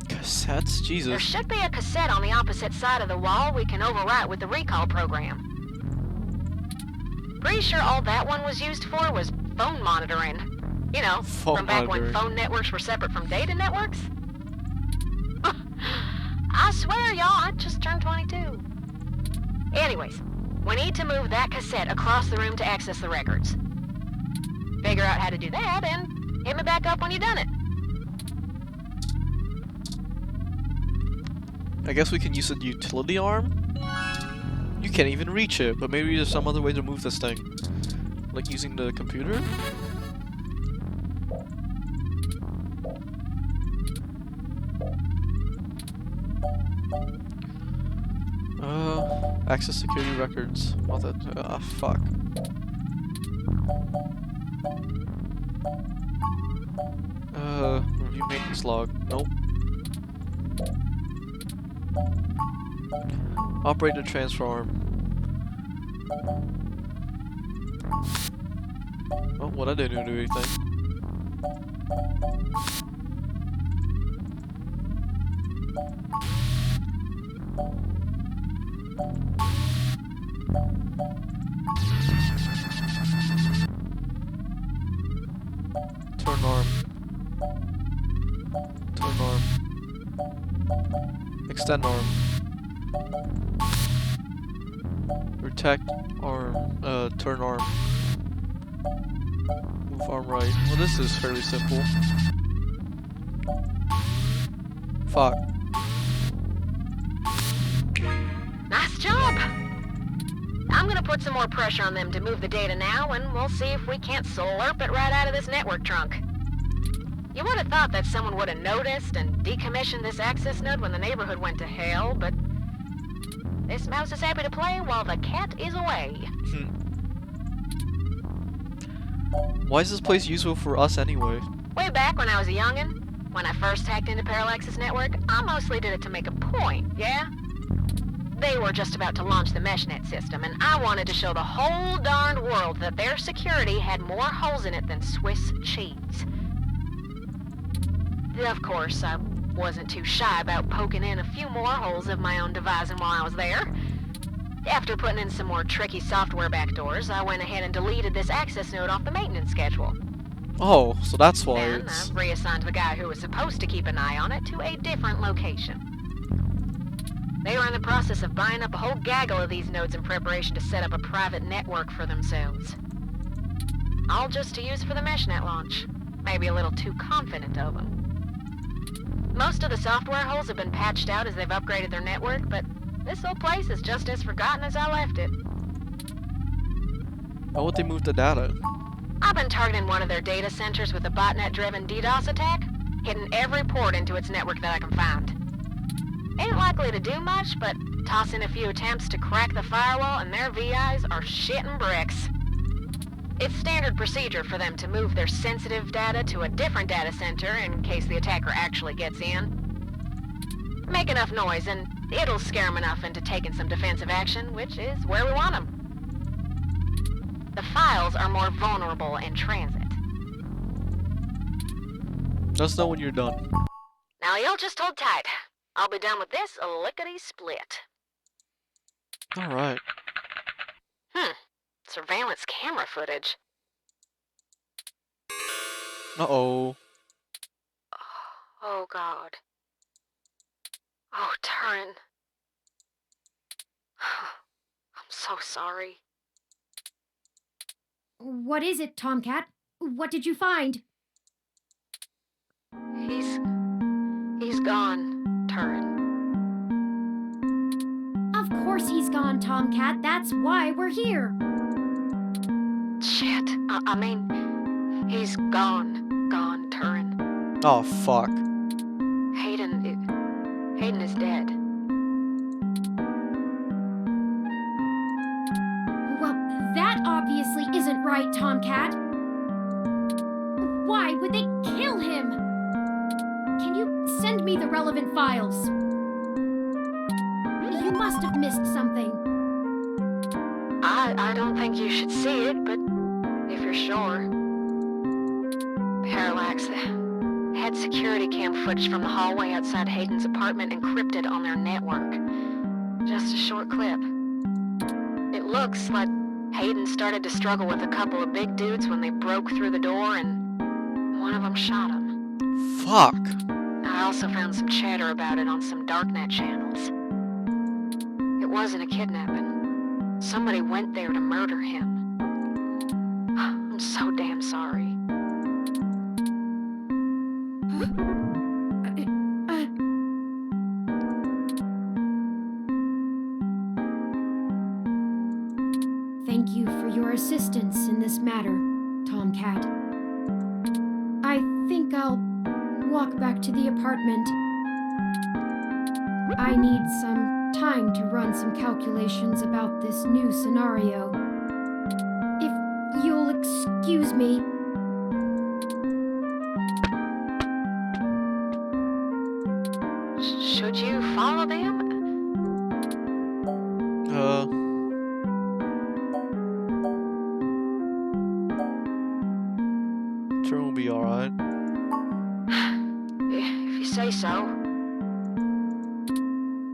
Cassettes? There Jesus. should be a cassette on the opposite side of the wall we can overwrite with the recall program. Pretty sure all that one was used for was phone monitoring. You know, Phone from back when monitoring. phone networks were separate from data networks. I swear, y'all, I just turned 22. Anyways, we need to move that cassette across the room to access the records. figure out how to do that, and hit me back up when you've done it. I guess we can use the utility arm? You can't even reach it, but maybe there's some other way to move this thing. Like using the computer? Access security records. What the? Fuck. Review maintenance log. Nope. Operate the transfer arm. Oh, well, that didn't do anything. Turn arm. Turn arm. Extend arm. Protect arm. Turn arm. Move arm right. Well, this is fairly simple. Fuck. Nice job! I'm gonna put some more pressure on them to move the data now, and we'll see if we can't slurp it right out of this network trunk. You would have thought that someone would have noticed and decommissioned this access node when the neighborhood went to hell, but this mouse is happy to play while the cat is away. Why is this place useful for us anyway? Way back when I was a youngin', when I first hacked into Parallax's network, I mostly did it to make a point, yeah? They were just about to launch the MeshNet system, and I wanted to show the whole darned world that their security had more holes in it than Swiss cheese. Of course, I wasn't too shy about poking in a few more holes of my own devising while I was there. After putting in some more tricky software backdoors, I went ahead and deleted this access node off the maintenance schedule. Oh, so that's why Then it's... I reassigned the guy who was supposed to keep an eye on it to a different location. They were in the process of buying up a whole gaggle of these nodes in preparation to set up a private network for themselves. All just to use for the MeshNet launch. Maybe a little too confident of them. Most of the software holes have been patched out as they've upgraded their network, but this old place is just as forgotten as I left it. Why would they move the data? I've been targeting one of their data centers with a botnet-driven DDoS attack, hitting every port into its network that I can find. Ain't likely to do much, but toss in a few attempts to crack the firewall and their VIs are shitting bricks. It's standard procedure for them to move their sensitive data to a different data center in case the attacker actually gets in. Make enough noise and it'll scare them enough into taking some defensive action, which is where we want them. The files are more vulnerable in transit. Let us know when you're done. Now you'll just hold tight. I'll be done with this lickety-split. Alright. Surveillance camera footage. Uh-oh. Oh, God. Oh, Turin. I'm so sorry. What is it, Tomcat? What did you find? He's gone, Turin. Of course he's gone, Tomcat. That's why we're here. Shit. I mean, he's gone, Turin. Oh, fuck. Hayden is dead. Well, that obviously isn't right, Tomcat. Why would they kill him? Can you send me the relevant files? You must have missed something. I don't think you should see it, but if you're sure. Parallax had security cam footage from the hallway outside Hayden's apartment encrypted on their network. Just a short clip. It looks like Hayden started to struggle with a couple of big dudes when they broke through the door and one of them shot him. Fuck. I also found some chatter about it on some darknet channels. It wasn't a kidnapping. Somebody went there to murder him. I'm so damn sorry. thank you for your assistance in this matter, Tomcat. I think I'll walk back to the apartment. I need some time to run some calculations about this new scenario. If you'll excuse me. Should you follow them? Turn will be alright. If you say so.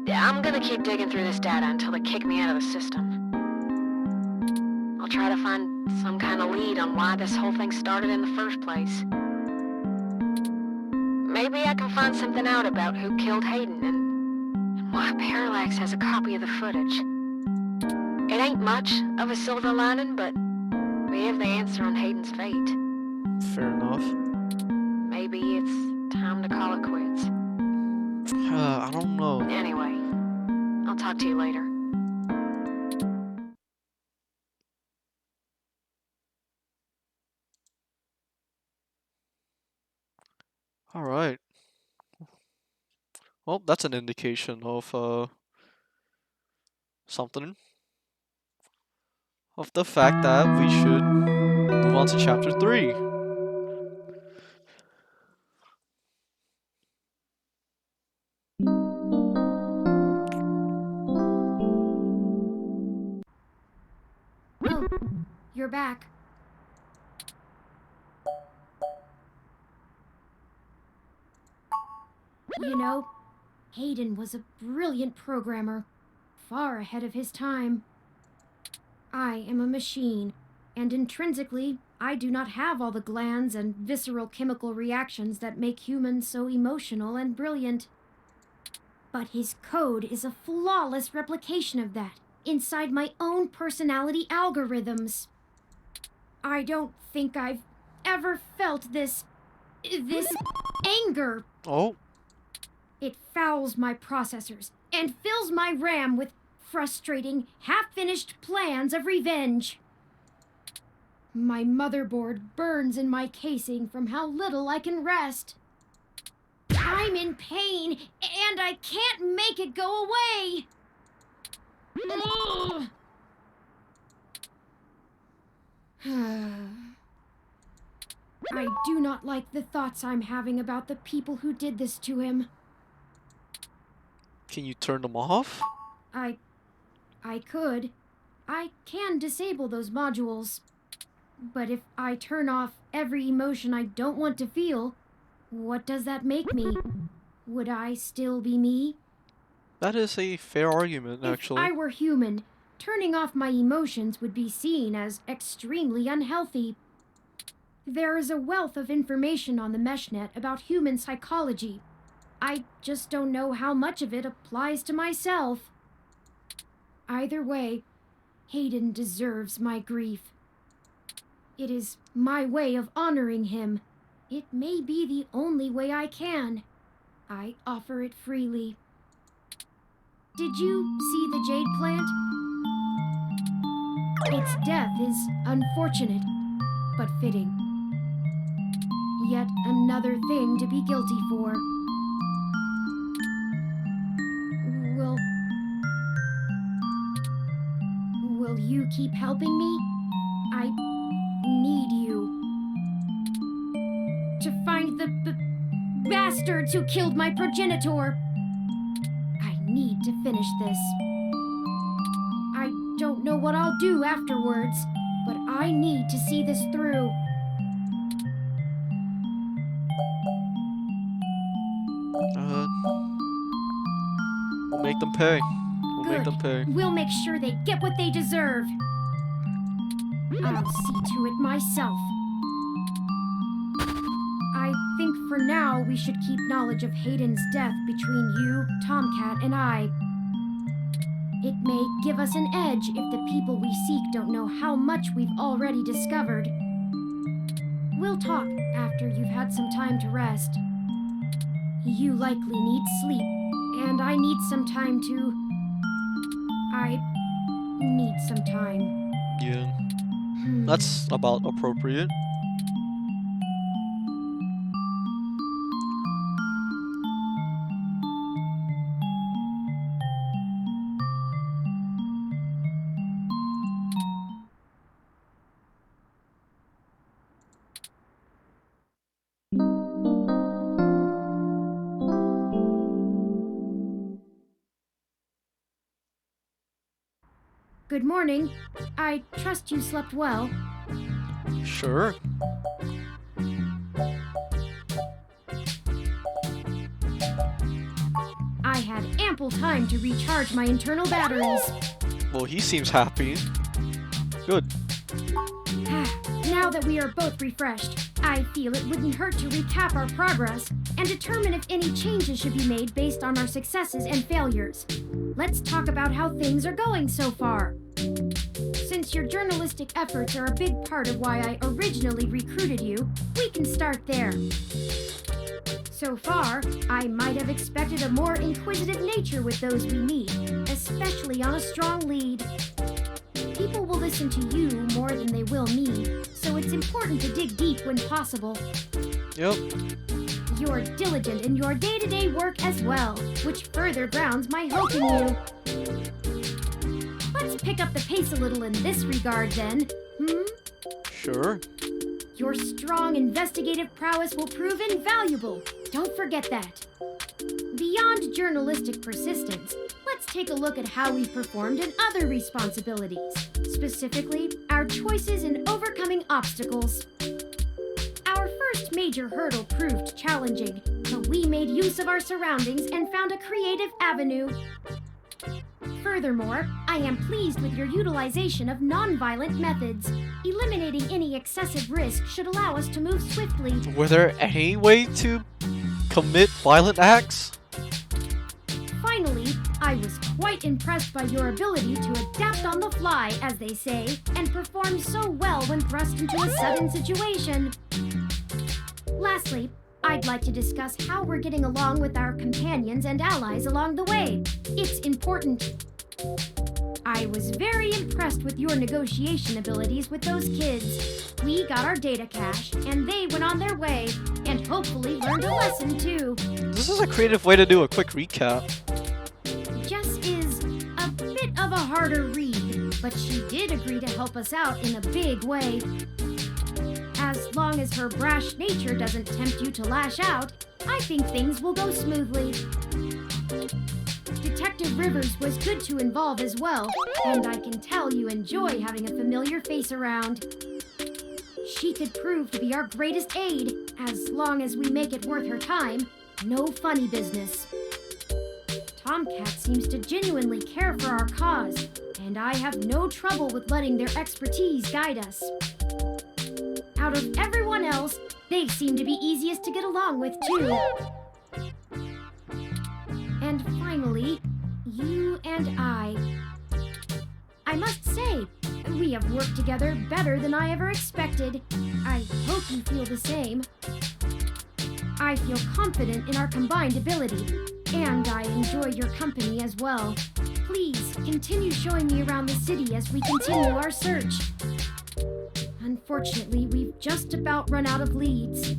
Yeah, I'm gonna keep digging through this data until they kick me out of the system. I'll try to find some kind of lead on why this whole thing started in the first place. Maybe I can find something out about who killed Hayden and why Parallax has a copy of the footage. It ain't much of a silver lining, but we have the answer on Hayden's fate. Fair enough. Maybe it's time to call it quits. I don't know. Anyway, I'll talk to you later. Alright. Well, that's an indication of something. Of the fact that we should move on to chapter 3. Oh, you're back. You know, Hayden was a brilliant programmer, far ahead of his time. I am a machine, and intrinsically, I do not have all the glands and visceral chemical reactions that make humans so emotional and brilliant. But his code is a flawless replication of that, inside my own personality algorithms. I don't think I've ever felt this anger. Oh. It fouls my processors and fills my RAM with frustrating, half-finished plans of revenge. My motherboard burns in my casing from how little I can rest. I'm in pain, and I can't make it go away. Ugh. I do not like the thoughts I'm having about the people who did this to him. Can you turn them off? I could. I can disable those modules. But if I turn off every emotion I don't want to feel, what does that make me? Would I still be me? That is a fair argument, actually. If I were human, turning off my emotions would be seen as extremely unhealthy. There is a wealth of information on the MeshNet about human psychology. I just don't know how much of it applies to myself. Either way, Hayden deserves my grief. It is my way of honoring him. It may be the only way I can. I offer it freely. Did you see the jade plant? Its death is unfortunate, but fitting. Yet another thing to be guilty for. Will you keep helping me? I need you. To find the bastards who killed my progenitor. I need to finish this. I don't know what I'll do afterwards, but I need to see this through. We'll make them pay. We'll make them pay. We'll make sure they get what they deserve. I'll see to it myself. I think for now we should keep knowledge of Hayden's death between you, Tomcat, and I. It may give us an edge if the people we seek don't know how much we've already discovered. We'll talk after you've had some time to rest. You likely need sleep, and I need some time to... I need some time. Yeah. That's about appropriate. Good morning. I trust you slept well. Sure. I had ample time to recharge my internal batteries. Well, he seems happy. Good. Now that we are both refreshed, I feel it wouldn't hurt to recap our progress and determine if any changes should be made based on our successes and failures. Let's talk about how things are going so far. Since your journalistic efforts are a big part of why I originally recruited you, we can start there. So far, I might have expected a more inquisitive nature with those we meet, especially on a strong lead. People will listen to you more than they will me, so it's important to dig deep when possible. Yep. You're diligent in your day-to-day work as well, which further grounds my hope in you. Let's pick up the pace a little in this regard then, Sure. Your strong investigative prowess will prove invaluable. Don't forget that. Beyond journalistic persistence, let's take a look at how we've performed in other responsibilities, specifically our choices in overcoming obstacles. Our first major hurdle proved challenging, but we made use of our surroundings and found a creative avenue. Furthermore, I am pleased with your utilization of non-violent methods. Eliminating any excessive risk should allow us to move swiftly. Were there any way to commit violent acts? Finally, I was quite impressed by your ability to adapt on the fly, as they say, and perform so well when thrust into a sudden situation. Lastly, I'd like to discuss how we're getting along with our companions and allies along the way. It's important. I was very impressed with your negotiation abilities with those kids. We got our data cache, and they went on their way, and hopefully learned a lesson too. This is a creative way to do a quick recap. Jess is a bit of a harder read, but she did agree to help us out in a big way. As long as her brash nature doesn't tempt you to lash out, I think things will go smoothly. Detective Rivers was good to involve as well, and I can tell you enjoy having a familiar face around. She could prove to be our greatest aid, as long as we make it worth her time. No funny business. Tomcat seems to genuinely care for our cause, and I have no trouble with letting their expertise guide us. Out of everyone else, they seem to be easiest to get along with, too. And finally, you and I must say, we have worked together better than I ever expected. I hope you feel the same. I feel confident in our combined ability, and I enjoy your company as well. Please, continue showing me around the city as we continue our search. Unfortunately, we've just about run out of leads.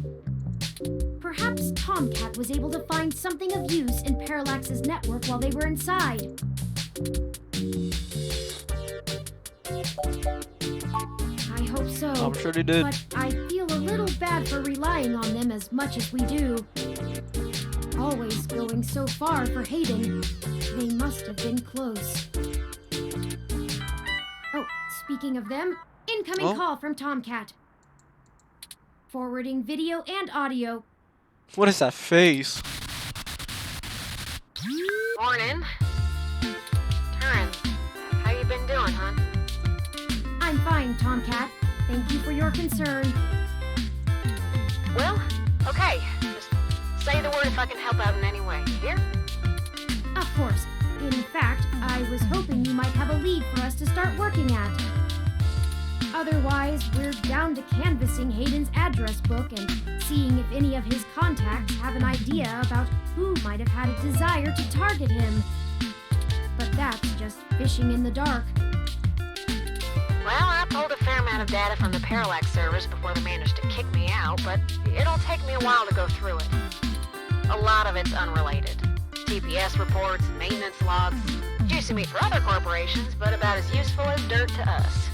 Perhaps Tomcat was able to find something of use in Parallax's network while they were inside. I hope so. I'm sure they did. But I feel a little bad for relying on them as much as we do. Always going so far for Hayden. They must have been close. Oh, speaking of them, incoming call from Tomcat. Forwarding video and audio. What is that face? Morning. Turin, how you been doing, hon? I'm fine, Tomcat. Thank you for your concern. Well, okay. Just say the word if I can help out in any way. Here? Of course. In fact, I was hoping you might have a lead for us to start working at. Otherwise, we're down to canvassing Hayden's address book and seeing if any of his contacts have an idea about who might have had a desire to target him. But that's just fishing in the dark. Well, of data from the Parallax servers before they managed to kick me out, but it'll take me a while to go through it. A lot of it's unrelated. TPS reports, maintenance logs, juicy meat for other corporations, but about as useful as dirt to us.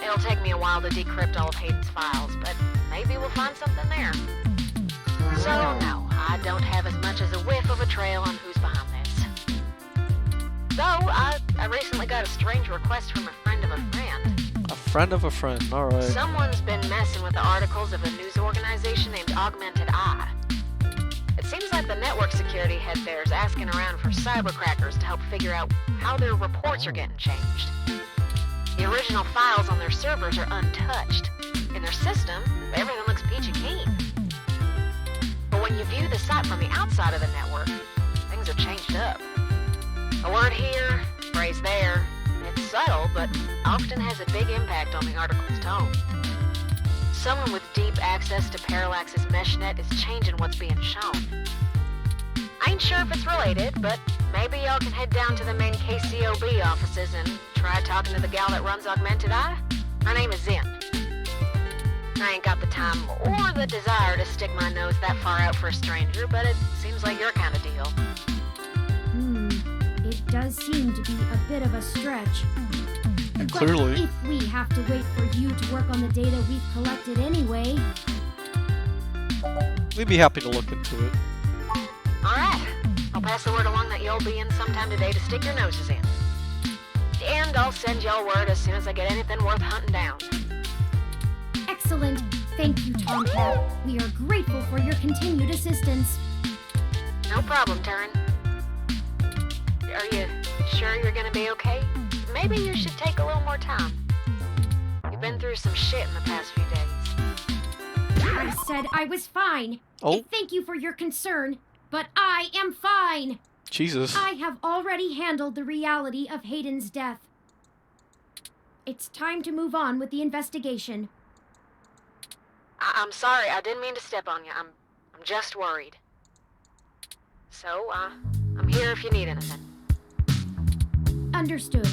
It'll take me a while to decrypt all of Hayden's files, but maybe we'll find something there. So, no, I don't have as much as a whiff of a trail on who's behind this. Though, I recently got a strange request from a friend of a friend. A friend of a friend, alright. Someone's been messing with the articles of a news organization named Augmented Eye. It seems like the network security head there is asking around for cybercrackers to help figure out how their reports are getting changed. The original files on their servers are untouched. In their system, everything looks peachy keen. But when you view the site from the outside of the network, things are changed up. A word here, phrase there. It's subtle, but often has a big impact on the article's tone. Someone with deep access to Parallax's meshnet is changing what's being shown. I ain't sure if it's related, but maybe y'all can head down to the main KCOB offices and try talking to the gal that runs Augmented Eye. Her name is Zen. I ain't got the time or the desire to stick my nose that far out for a stranger, but it seems like your kind of deal. It does seem to be a bit of a stretch. And clearly. But if we have to wait for you to work on the data we've collected anyway... We'd be happy to look into it. Alright, I'll pass the word along that you'll be in sometime today to stick your noses in. And I'll send y'all word as soon as I get anything worth hunting down. Excellent. Thank you, Tomcat. We are grateful for your continued assistance. No problem, Turin. Are you sure you're gonna be okay? Maybe you should take a little more time. You've been through some shit in the past few days. I said I was fine. Oh. Thank you for your concern, but I am fine. Jesus. I have already handled the reality of Hayden's death. It's time to move on with the investigation. I'm sorry, I didn't mean to step on you. I'm just worried. So, I'm here if you need anything. Understood.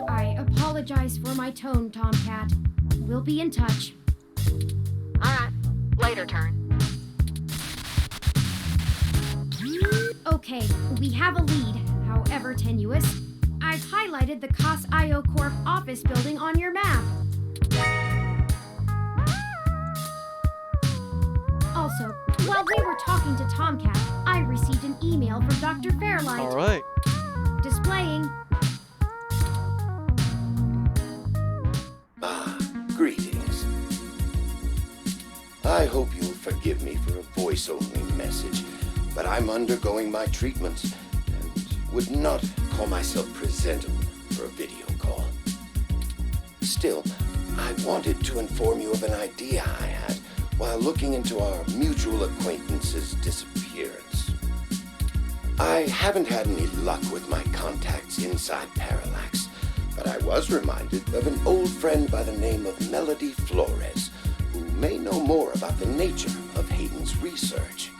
I apologize for my tone, Tomcat. We'll be in touch. Alright, later, Turin. Okay, we have a lead, however tenuous. I've highlighted the COS IO Corp office building on your map. Also, while we were talking to Tomcat, I received an email from Dr. Fairlight. Alright. Displaying. Greetings. I hope you'll forgive me for a voice-only message, but I'm undergoing my treatments and would not call myself presentable for a video call. Still, I wanted to inform you of an idea I had while looking into our mutual acquaintance's disappearance. I haven't had any luck with my contacts inside Parallax, but I was reminded of an old friend by the name of Melody Flores, who may know more about the nature of Hayden's research.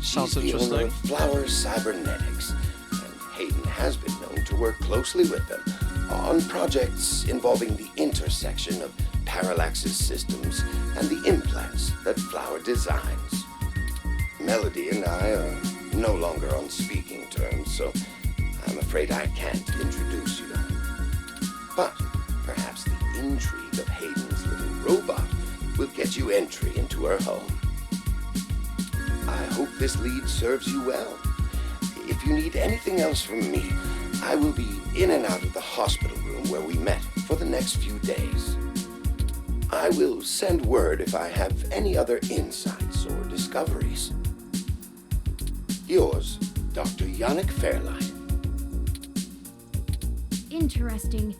Sounds She's the owner interesting. of Flower Cybernetics, and Hayden has been known to work closely with them on projects involving the intersection of Parallax's systems and the implants that Flower designs. Melody and I are no longer on speaking terms, so I'm afraid I can't introduce you. But perhaps the intrigue of Hayden's little robot will get you entry into her home. I hope this lead serves you well. If you need anything else from me, I will be in and out of the hospital room where we met for the next few days. I will send word if I have any other insights or discoveries. Yours, Dr. Yannick Fairlight. Interesting.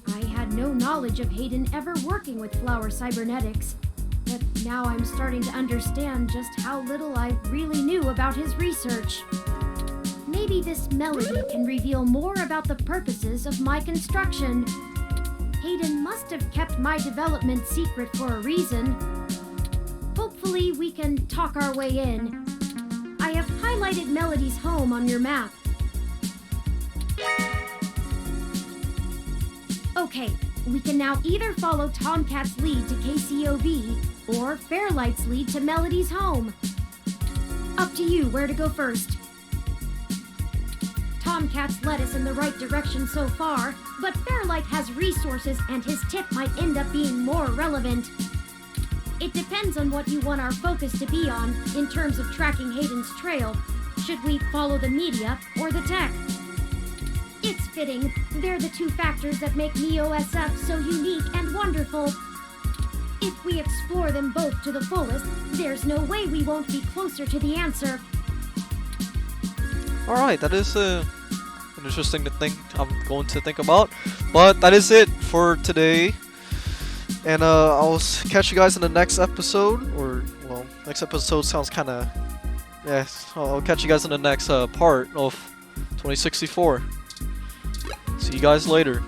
I had no knowledge of Hayden ever working with Flower Cybernetics, but now I'm starting to understand just how little I really knew about his research. Maybe this melody can reveal more about the purposes of my construction. Hayden must have kept my development secret for a reason. Hopefully we can talk our way in. I have highlighted Melody's home on your map. Okay, we can now either follow Tomcat's lead to KCOV or Fairlight's lead to Melody's home. Up to you where to go first. Tomcat's led us in the right direction so far, but Fairlight has resources and his tip might end up being more relevant. It depends on what you want our focus to be on in terms of tracking Hayden's trail. Should we follow the media or the tech? It's fitting. They're the two factors that make NeoSF so unique and wonderful. If we explore them both to the fullest, there's no way we won't be closer to the answer. Alright, that is an interesting I'm going to think about. But that is it for today. And I'll catch you guys in the next episode. Or, well, next episode sounds kind of... Yeah, I'll catch you guys in the next part of 2064. See you guys later.